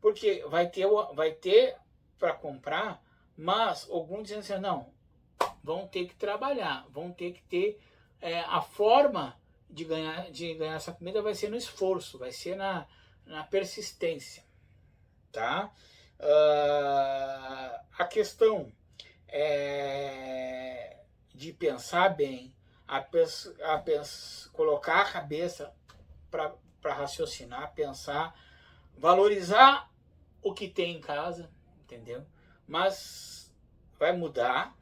porque vai ter para comprar, mas alguns dizem assim, não, vão ter que trabalhar, vão ter que ter a forma de ganhar essa comida vai ser no esforço, vai ser na persistência, tá? A questão de pensar bem, colocar a cabeça para raciocinar, pensar, valorizar o que tem em casa, entendeu? Mas vai mudar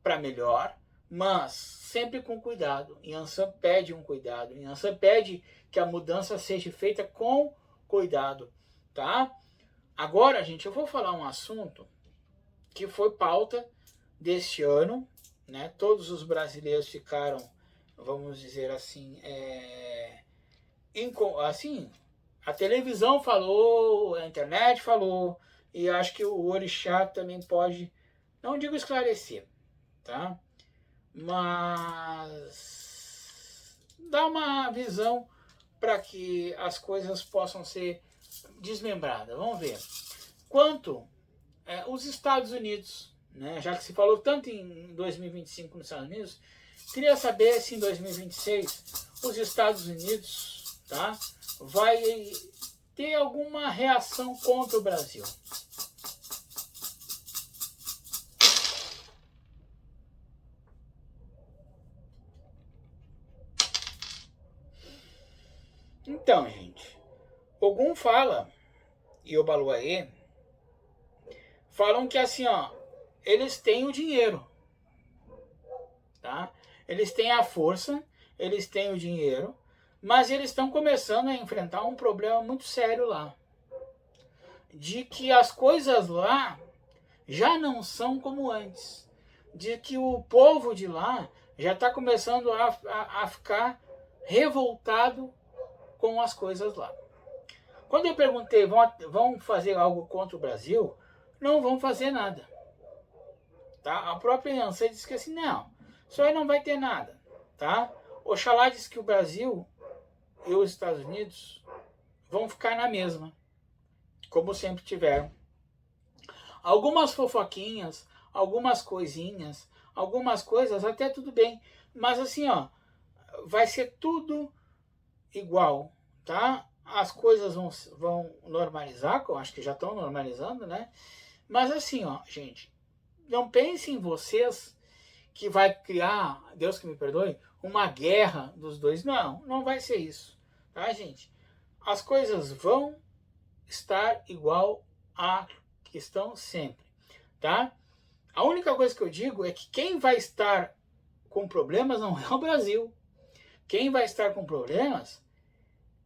para melhor, mas sempre com cuidado. Yansan pede um cuidado. Yansan pede que a mudança seja feita com cuidado, tá? Agora, gente, eu vou falar um assunto que foi pauta deste ano, né? Todos os brasileiros ficaram, vamos dizer assim, assim, a televisão falou, a internet falou, e acho que o orixá também pode, não digo esclarecer, tá? Mas dá uma visão para que as coisas possam ser desmembradas. Vamos ver. Quanto os Estados Unidos, né? Já que se falou tanto em 2025 nos Estados Unidos, queria saber se em 2026 os Estados Unidos, tá, vai ter alguma reação contra o Brasil. Então, gente, Ogum fala, e Obaluaê falam que assim, ó, eles têm o dinheiro, tá? Eles têm a força, eles têm o dinheiro, mas eles estão começando a enfrentar um problema muito sério lá, de que as coisas lá já não são como antes, de que o povo de lá já está começando a ficar revoltado com as coisas lá. Quando eu perguntei, vão fazer algo contra o Brasil? Não vão fazer nada. Tá? A própria Yancey disse que assim, não, isso aí não vai ter nada. Tá? Oxalá disse que o Brasil e os Estados Unidos vão ficar na mesma, como sempre tiveram. Algumas fofoquinhas, algumas coisinhas, algumas coisas até tudo bem, mas assim, ó, vai ser tudo igual, tá? As coisas vão normalizar, que eu acho que já estão normalizando, né? Mas assim, ó, gente, não pensem em vocês que vai criar, Deus que me perdoe, uma guerra dos dois. Não, não vai ser isso, tá, gente? As coisas vão estar igual a que estão sempre, tá? A única coisa que eu digo é que quem vai estar com problemas não é o Brasil. Quem vai estar com problemas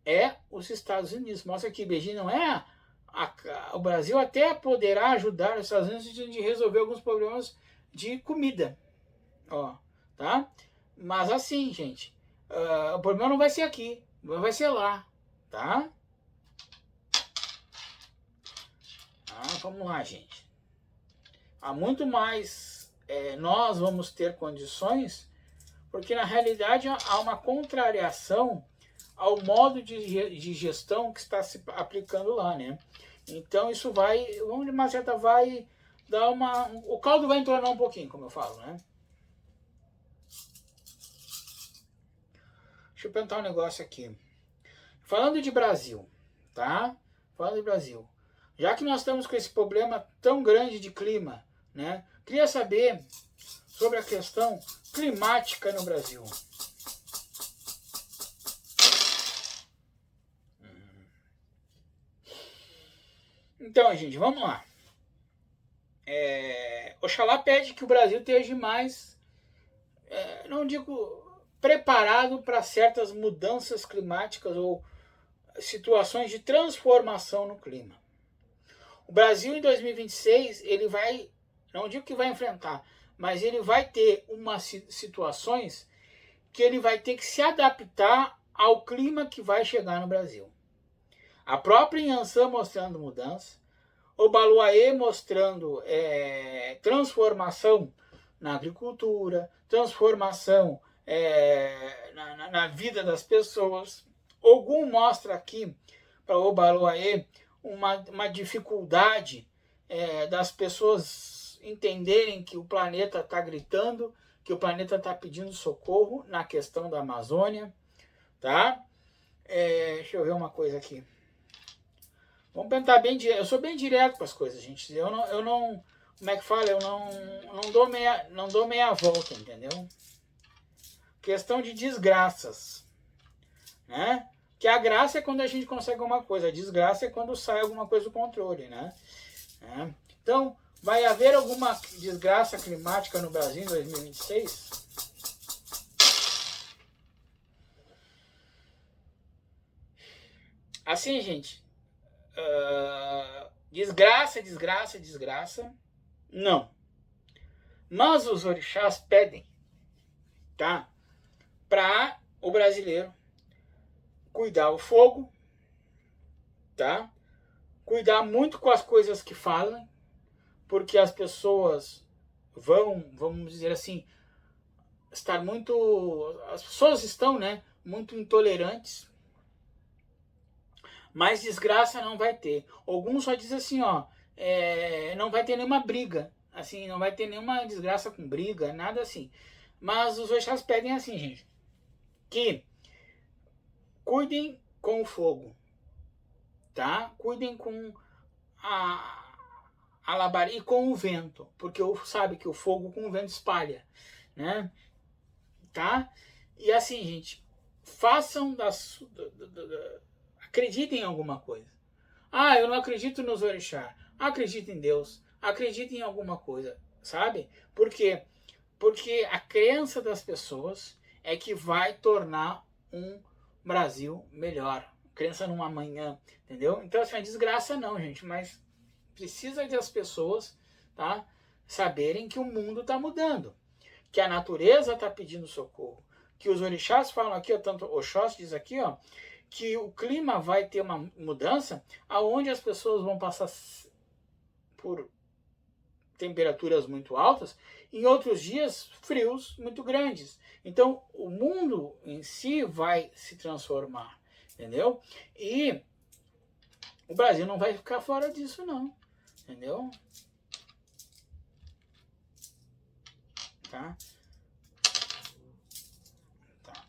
é os Estados Unidos. Mostra que Beijing não é o Brasil até poderá ajudar os Estados Unidos de resolver alguns problemas de comida, ó, tá? Mas assim, gente, o problema não vai ser aqui, vai ser lá, tá? Vamos lá, gente. Há muito mais nós vamos ter condições, porque na realidade há uma contrariação ao modo de gestão que está se aplicando lá, né? Então isso vai, de uma certa, vai dar uma... O caldo vai entornar um pouquinho, como eu falo, né? Deixa eu perguntar um negócio aqui. Falando de Brasil, tá? Falando de Brasil. Já que nós estamos com esse problema tão grande de clima, né? Queria saber sobre a questão climática no Brasil. Então, gente, vamos lá. Oxalá pede que o Brasil esteja mais, não digo preparado para certas mudanças climáticas ou situações de transformação no clima. O Brasil em 2026, ele vai, não digo que vai enfrentar, mas ele vai ter umas situações que ele vai ter que se adaptar ao clima que vai chegar no Brasil. A própria Inhansã mostrando mudança, o Baluaê mostrando transformação na agricultura, transformação na vida das pessoas. Ogum mostra aqui para o Baluaê uma dificuldade das pessoas entenderem que o planeta está gritando, que o planeta está pedindo socorro na questão da Amazônia, tá? Deixa eu ver uma coisa aqui. Vamos tentar bem direto. Eu sou bem direto com as coisas, gente. Eu não, como é que fala? Eu não dou meia volta, entendeu? Questão de desgraças, né? Que a graça é quando a gente consegue alguma coisa, a desgraça é quando sai alguma coisa do controle, né? Então, vai haver alguma desgraça climática no Brasil em 2026? Assim, gente, desgraça, não. Mas os orixás pedem, tá? Para o brasileiro cuidar o fogo, tá? Cuidar muito com as coisas que falam, porque as pessoas vamos dizer assim, estar muito... As pessoas estão, né, muito intolerantes, mas desgraça não vai ter. Alguns só dizem assim, ó, não vai ter nenhuma briga, assim, não vai ter nenhuma desgraça com briga, nada assim. Mas os orixás pedem assim, gente, que cuidem com o fogo, tá? Cuidem com a labareda e com o vento, porque sabe que o fogo com o vento espalha, né? Tá? E assim, gente, façam acreditem em alguma coisa. Ah, eu não acredito nos orixás. Acredito em Deus. Acredito em alguma coisa, sabe? Por quê? Porque a crença das pessoas é que vai tornar um Brasil melhor. Crença num amanhã, entendeu? Então, assim, é desgraça não, gente, mas precisa das pessoas, tá, saberem que o mundo está mudando, que a natureza está pedindo socorro, que os orixás falam aqui, ó, tanto Oxóssi diz aqui, ó, que o clima vai ter uma mudança aonde as pessoas vão passar por temperaturas muito altas, em outros dias frios muito grandes. Então o mundo em si vai se transformar, entendeu? E o Brasil não vai ficar fora disso não, entendeu? Tá? Tá.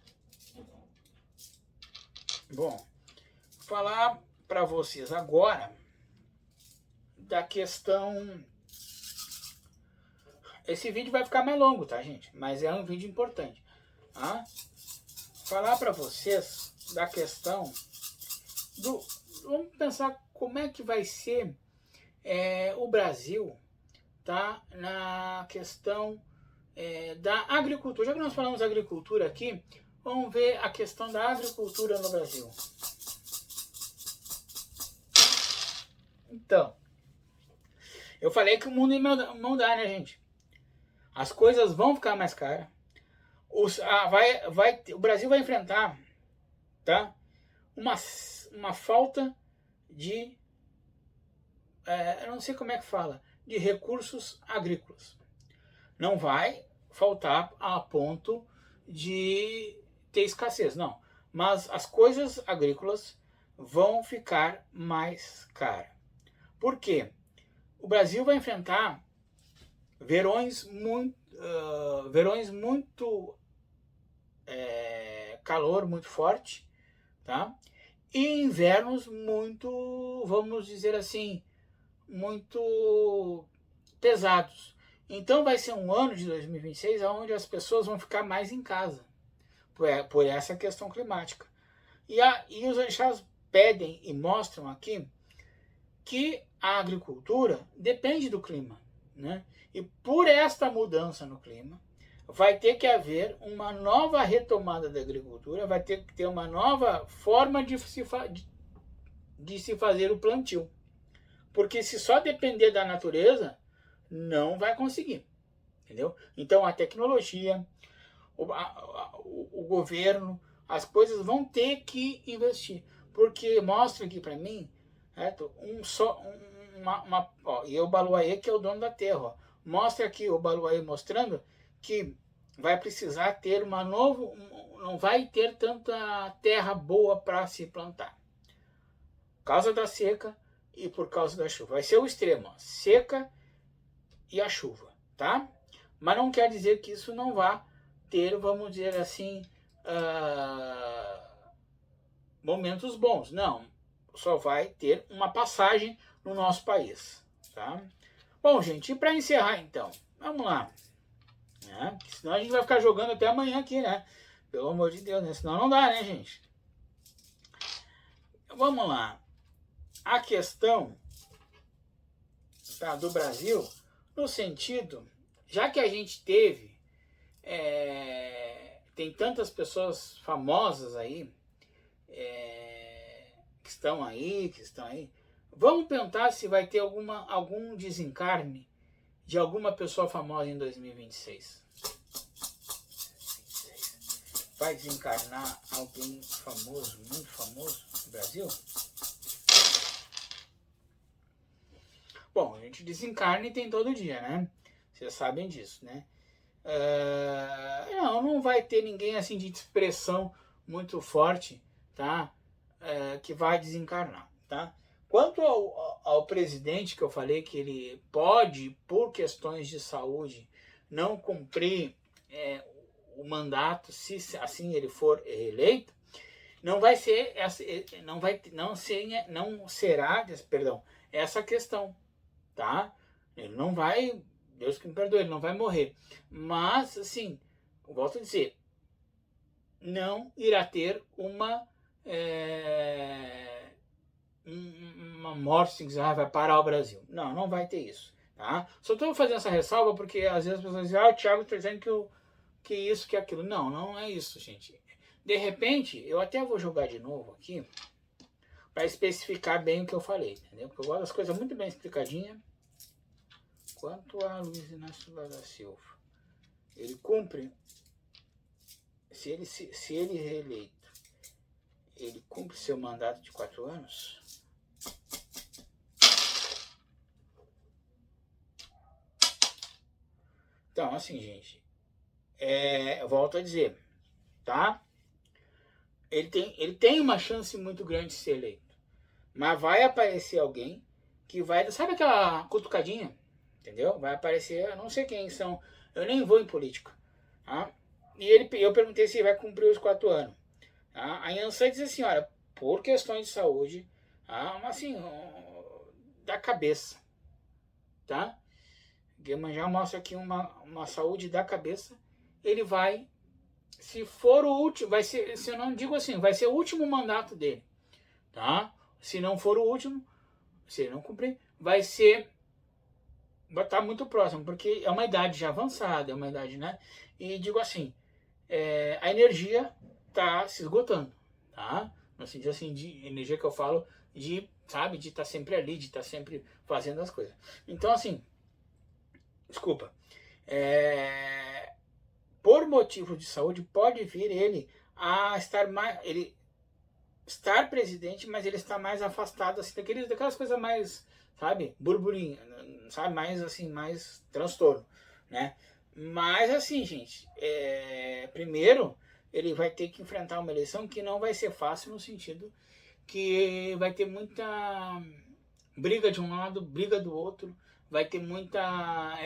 Bom, falar para vocês agora da questão. Esse vídeo vai ficar mais longo, tá, gente? Mas é um vídeo importante. Tá? Falar para vocês da questão do... Vamos pensar como é que vai ser o Brasil, tá? Na questão da agricultura. Já que nós falamos agricultura aqui, vamos ver a questão da agricultura no Brasil. Então, eu falei que o mundo ia mudar, né, gente? As coisas vão ficar mais caras. O Brasil vai enfrentar, tá, uma falta de, eu não sei como é que fala, de recursos agrícolas. Não vai faltar a ponto de ter escassez, não. Mas as coisas agrícolas vão ficar mais caras. Por quê? O Brasil vai enfrentar verões muito calor muito forte, tá? E invernos muito, vamos dizer assim, muito pesados. Então vai ser um ano de 2026 onde as pessoas vão ficar mais em casa por essa questão climática. E os orixás pedem e mostram aqui que a agricultura depende do clima, né? E por esta mudança no clima, vai ter que haver uma nova retomada da agricultura, vai ter que ter uma nova forma de se fazer o plantio. Porque se só depender da natureza, não vai conseguir, entendeu? Então a tecnologia, o governo, as coisas vão ter que investir. Porque mostra aqui para mim, certo? E o Baluaê, que é o dono da terra, ó, mostra aqui o Baluaê mostrando que vai precisar ter não vai ter tanta terra boa para se plantar. Por causa da seca e por causa da chuva. Vai ser o extremo, ó, seca e a chuva, tá? Mas não quer dizer que isso não vá ter, vamos dizer assim, momentos bons. Não, só vai ter uma passagem no nosso país, tá? Bom, gente, e para encerrar então, vamos lá, né? Senão a gente vai ficar jogando até amanhã aqui, né? Pelo amor de Deus, né? Senão não dá, né, gente? Vamos lá. A questão, tá, do Brasil, no sentido, já que a gente teve, tem tantas pessoas famosas aí, que estão aí, vamos pensar se vai ter algum desencarne de alguma pessoa famosa em 2026. Vai desencarnar alguém famoso, muito famoso no Brasil? Bom, a gente desencarna e tem todo dia, né? Vocês sabem disso, né? Não vai ter ninguém assim de expressão muito forte, tá? Que vai desencarnar, tá? Quanto ao presidente, que eu falei que ele pode, por questões de saúde, não cumprir o mandato, se assim ele for eleito, não vai ser, não será, perdão, essa questão, tá? Ele não vai, Deus que me perdoe, ele não vai morrer. Mas, assim, eu volto a dizer, não irá ter uma morte, assim, vai parar o Brasil. Não, não vai ter isso, tá? Só estou fazendo essa ressalva porque às vezes as pessoas dizem, o Thiago está dizendo que isso, que aquilo. Não, não é isso, gente. De repente, eu até vou jogar de novo aqui para especificar bem o que eu falei, entendeu? Porque eu gosto das coisas muito bem explicadinhas. Quanto a Luiz Inácio Lula da Silva, ele cumpre, se ele reeleito, ele cumpre seu mandato de 4 anos. Então, assim, gente, eu volto a dizer, tá? Ele tem uma chance muito grande de ser eleito, mas vai aparecer alguém que vai, sabe aquela cutucadinha, entendeu? Vai aparecer, eu não sei quem são, eu nem vou em política, tá? E eu perguntei se ele vai cumprir os 4 anos. Tá? A Yansan diz assim, olha, por questões de saúde, tá? Assim, da cabeça, tá? Guimarães mostra aqui uma saúde da cabeça, ele vai, se for o último, vai ser, se eu não digo assim, vai ser o último mandato dele, tá? Se não for o último, se ele não cumprir, vai estar muito próximo, porque é uma idade já avançada, é uma idade, né? E digo assim, a energia está se esgotando, tá? No sentido assim, de energia que eu falo, de, sabe, de estar sempre ali, de estar sempre fazendo as coisas. Então, assim, desculpa, por motivo de saúde, pode vir ele a estar mais, ele estar presidente, mas ele está mais afastado, assim, daquelas coisas mais, sabe, burburinho, sabe, mais assim, mais transtorno, né? Mas assim, gente, primeiro ele vai ter que enfrentar uma eleição que não vai ser fácil no sentido que vai ter muita briga de um lado, briga do outro, vai ter muita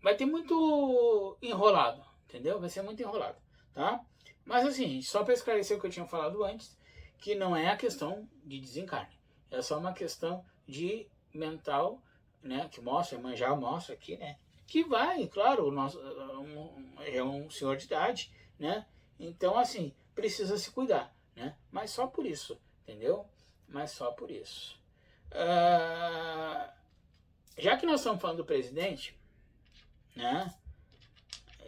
vai ter muito enrolado, entendeu? Vai ser muito enrolado, tá? Mas assim, só para esclarecer o que eu tinha falado antes, que não é a questão de desencarne, é só uma questão de mental, né? Que mostra, Iemanjá mostra aqui, né? Que vai, claro, o nosso é um senhor de idade, né? Então assim, precisa se cuidar, né? Mas só por isso, entendeu? Mas só por isso. Já que nós estamos falando do presidente, né?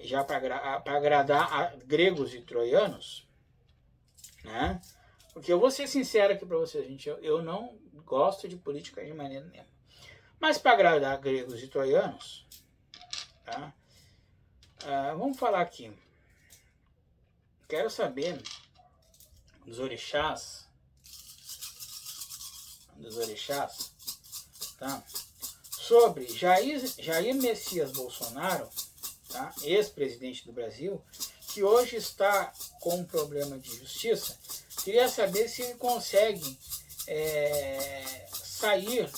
Já para agradar a gregos e troianos, né? Porque eu vou ser sincero aqui para vocês, gente, eu não gosto de política de maneira nenhuma. Mas para agradar gregos e troianos, tá? Vamos falar aqui. Quero saber dos orixás, tá? Sobre Jair Messias Bolsonaro, tá? Ex-presidente do Brasil, que hoje está com um problema de justiça. Queria saber se ele consegue sair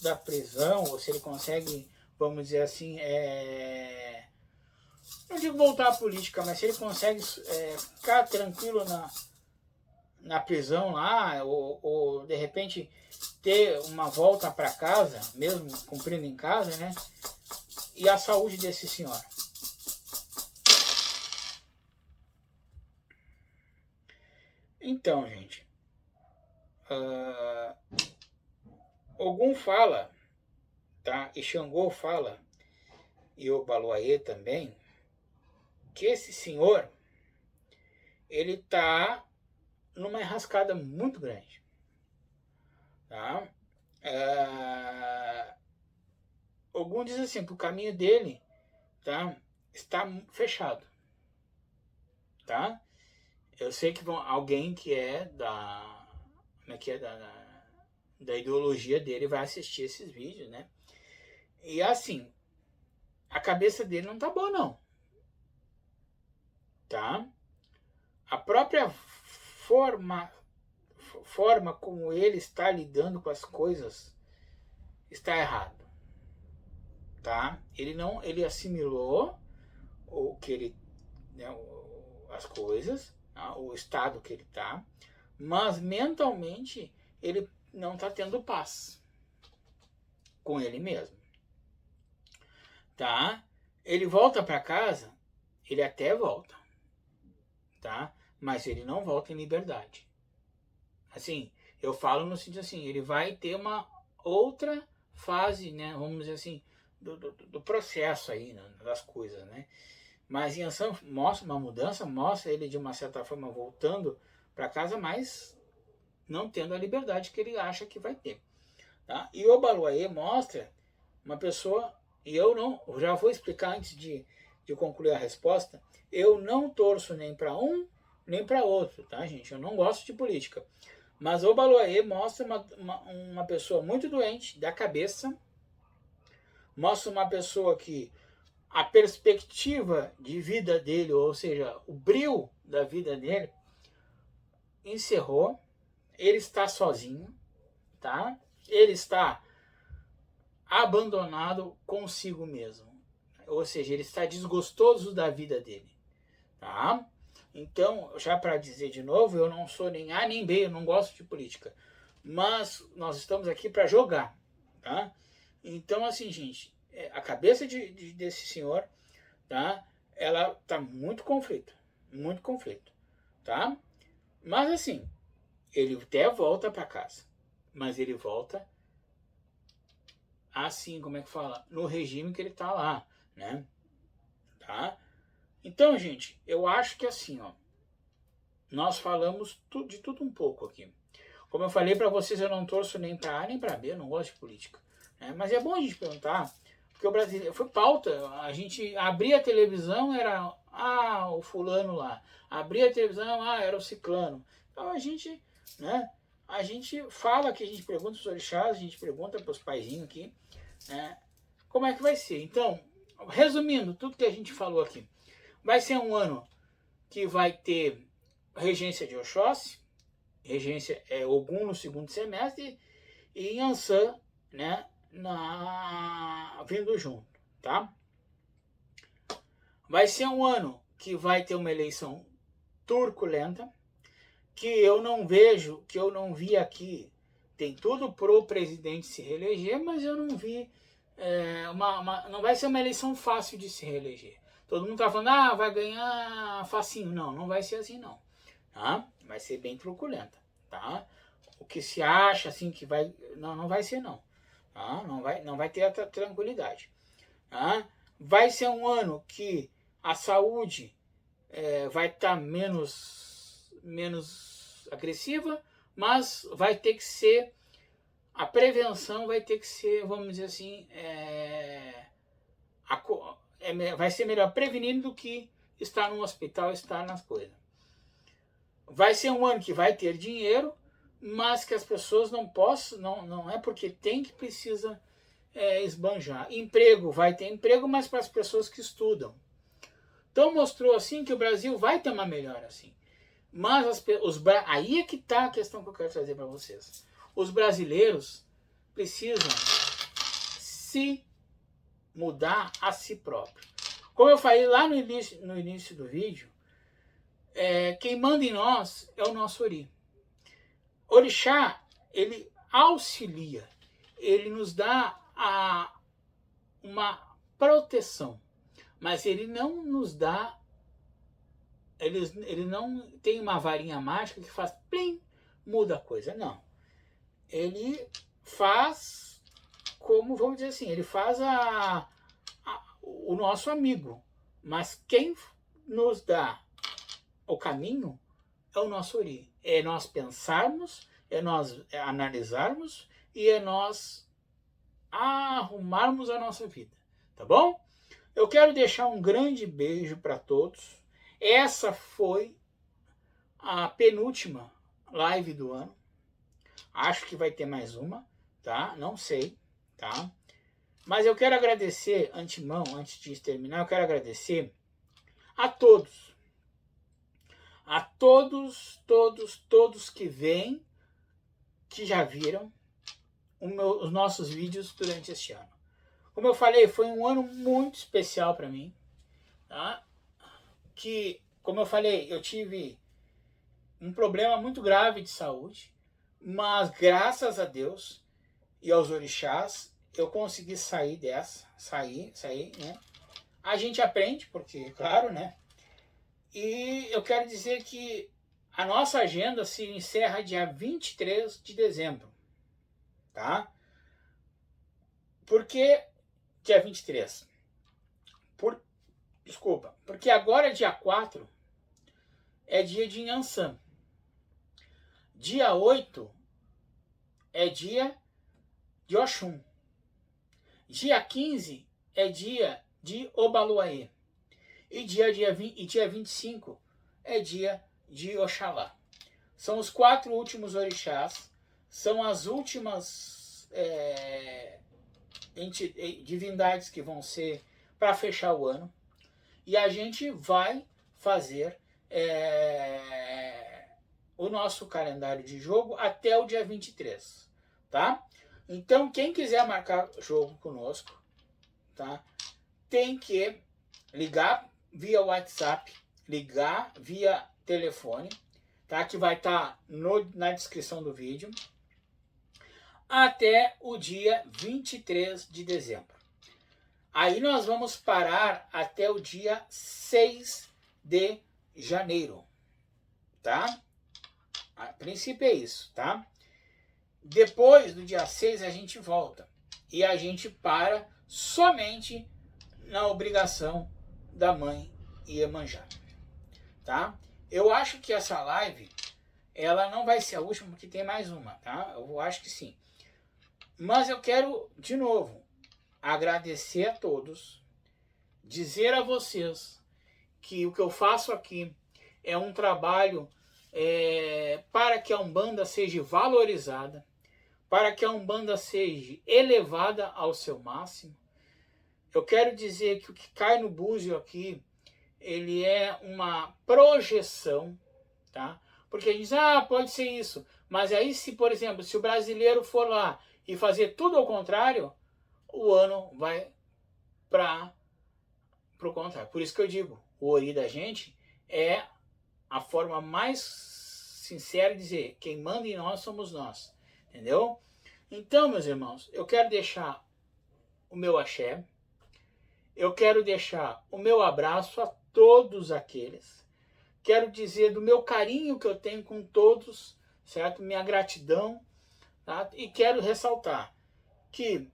da prisão, ou se ele consegue, vamos dizer assim, não digo voltar à política, mas se ele consegue ficar tranquilo na prisão lá, ou de repente ter uma volta para casa, mesmo cumprindo em casa, né? E a saúde desse senhor. Então, gente, Ogum fala, tá? E Xangô fala, e o Baluaê também, que esse senhor, ele tá numa enrascada muito grande, tá? Ogum diz assim, que o caminho dele, tá? Está fechado, tá? Eu sei que alguém que é como é que é, da ideologia dele vai assistir esses vídeos, né? E assim, a cabeça dele não tá boa não, tá? A própria forma como ele está lidando com as coisas está errado, tá? Ele assimilou o que ele, né, as coisas, tá? O estado que ele está, mas mentalmente ele não está tendo paz com ele mesmo, tá? Ele volta para casa, ele até volta, tá? Mas ele não volta em liberdade. Assim, eu falo no sentido assim, ele vai ter uma outra fase, né? Vamos dizer assim, do processo aí, né, das coisas, né? Mas em ação mostra uma mudança, mostra ele de uma certa forma voltando para casa, mas não tendo a liberdade que ele acha que vai ter, tá? E o Obaluayê mostra uma pessoa, e eu já vou explicar antes de concluir a resposta, eu não torço nem para um nem para outro, tá, gente? Eu não gosto de política. Mas o Obaluayê mostra uma pessoa muito doente da cabeça, mostra uma pessoa que a perspectiva de vida dele, ou seja, o brilho da vida dele, encerrou, ele está sozinho, tá? Ele está abandonado consigo mesmo, ou seja, ele está desgostoso da vida dele, tá? Então, já para dizer de novo, eu não sou nem A nem B, eu não gosto de política, mas nós estamos aqui para jogar, tá? Então, assim, gente, a cabeça desse senhor, tá? Ela tá muito conflito, tá? Mas assim, ele até volta para casa, mas ele volta assim, como é que fala? No regime que ele tá lá, né? Tá? Então, gente, eu acho que assim, ó, nós falamos de tudo um pouco aqui. Como eu falei para vocês, eu não torço nem para A nem para B, eu não gosto de política, né? Mas é bom a gente perguntar, porque o brasileiro foi pauta. A gente abria a televisão, era o fulano lá. Abria a televisão, era o ciclano. Então a gente, né? A gente fala que a gente pergunta os orixás, a gente pergunta para os paizinhos aqui, né? Como é que vai ser? Então, resumindo tudo que a gente falou aqui, vai ser um ano que vai ter regência de Oxóssi, regência é Ogum no segundo semestre e Yansan, né, vindo junto, tá? Vai ser um ano que vai ter uma eleição turculenta, que eu não vejo, que eu não vi aqui. Tem tudo pro presidente se reeleger, mas eu não vi. Não vai ser uma eleição fácil de se reeleger. Todo mundo tá falando, vai ganhar facinho. Não, não vai ser assim, não. Tá? Vai ser bem truculenta, tá? O que se acha assim que vai, não vai ser, não. Tá? Não vai ter a tranquilidade. Tá? Vai ser um ano que a saúde vai estar menos agressiva, mas vai ter que ser, a prevenção vai ter que ser, vamos dizer assim, vai ser melhor prevenir do que estar no hospital, estar nas coisas. Vai ser um ano que vai ter dinheiro, mas que as pessoas não possam, não é porque tem que precisa esbanjar. Emprego, vai ter emprego, mas para as pessoas que estudam. Então mostrou assim que o Brasil vai ter uma melhora assim. Mas aí é que está a questão que eu quero trazer para vocês. Os brasileiros precisam se mudar a si próprios. Como eu falei lá no início do vídeo, quem manda em nós é o nosso Ori. Orixá, ele auxilia, ele nos dá uma proteção, mas ele não nos dá, ele não tem uma varinha mágica que faz plim, muda a coisa, não. Ele faz como, vamos dizer assim, ele faz o nosso amigo, mas quem nos dá o caminho é o nosso Ori. É nós pensarmos, é nós analisarmos e é nós arrumarmos a nossa vida, tá bom? Eu quero deixar um grande beijo para todos. Essa foi a penúltima live do ano. Acho que vai ter mais uma, tá? Não sei, tá? Mas eu quero agradecer, antemão, antes de terminar, eu quero agradecer a todos. A todos que vêm que já viram os nossos vídeos durante este ano. Como eu falei, foi um ano muito especial para mim, tá? Que, como eu falei, eu tive um problema muito grave de saúde, mas graças a Deus e aos orixás, eu consegui sair dessa, sair, né? A gente aprende, porque, claro, né? E eu quero dizer que a nossa agenda se encerra dia 23 de dezembro, tá? Por que dia 23? Desculpa, porque agora dia 4 é dia de Nhançã. Dia 8 é dia de Oxum. Dia 15 é dia de Obaluaê. E dia 25 é dia de Oxalá. São os 4 últimos orixás, são as últimas divindades que vão ser para fechar o ano. E a gente vai fazer o nosso calendário de jogo até o dia 23, tá? Então, quem quiser marcar jogo conosco, tá? Tem que ligar via WhatsApp, ligar via telefone, tá? Que vai estar na descrição do vídeo, até o dia 23 de dezembro. Aí nós vamos parar até o dia 6 de janeiro, tá? A princípio é isso, tá? Depois do dia 6 a gente volta. E a gente para somente na obrigação da mãe Iemanjá, tá? Eu acho que essa live, ela não vai ser a última, porque tem mais uma, tá? Eu acho que sim. Mas eu quero, de novo, agradecer a todos, dizer a vocês que o que eu faço aqui é um trabalho para que a Umbanda seja valorizada, para que a Umbanda seja elevada ao seu máximo. Eu quero dizer que o que cai no búzio aqui, ele é uma projeção, tá? Porque a gente diz, pode ser isso. Mas aí, se, por exemplo, se o brasileiro for lá e fazer tudo ao contrário, o ano vai para o contrário. Por isso que eu digo, o ori da gente é a forma mais sincera de dizer, quem manda em nós somos nós. Entendeu? Então, meus irmãos, eu quero deixar o meu axé, eu quero deixar o meu abraço a todos aqueles, quero dizer do meu carinho que eu tenho com todos, certo? Minha gratidão, tá? E quero ressaltar que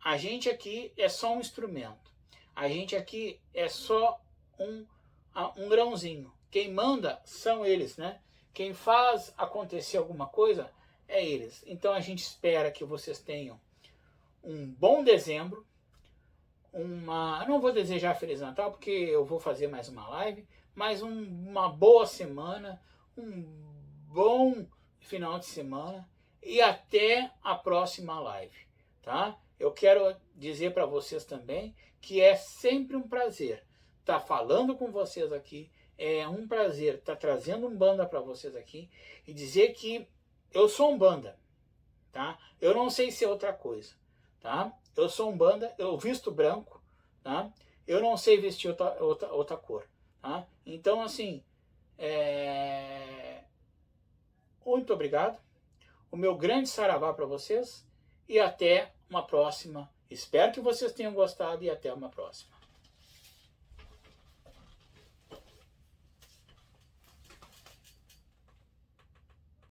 a gente aqui é só um instrumento, a gente aqui é só um grãozinho. Quem manda são eles, né? Quem faz acontecer alguma coisa é eles. Então a gente espera que vocês tenham um bom dezembro, não vou desejar Feliz Natal, porque eu vou fazer mais uma live, mas uma boa semana, um bom final de semana e até a próxima live, tá? Eu quero dizer para vocês também que é sempre um prazer estar falando com vocês aqui, é um prazer estar trazendo Umbanda para vocês aqui e dizer que eu sou Umbanda, tá? Eu não sei ser outra coisa, tá? Eu sou Umbanda, eu visto branco, tá? Eu não sei vestir outra cor, tá? Então, assim, muito obrigado. O meu grande saravá para vocês e até uma próxima. Espero que vocês tenham gostado e até uma próxima.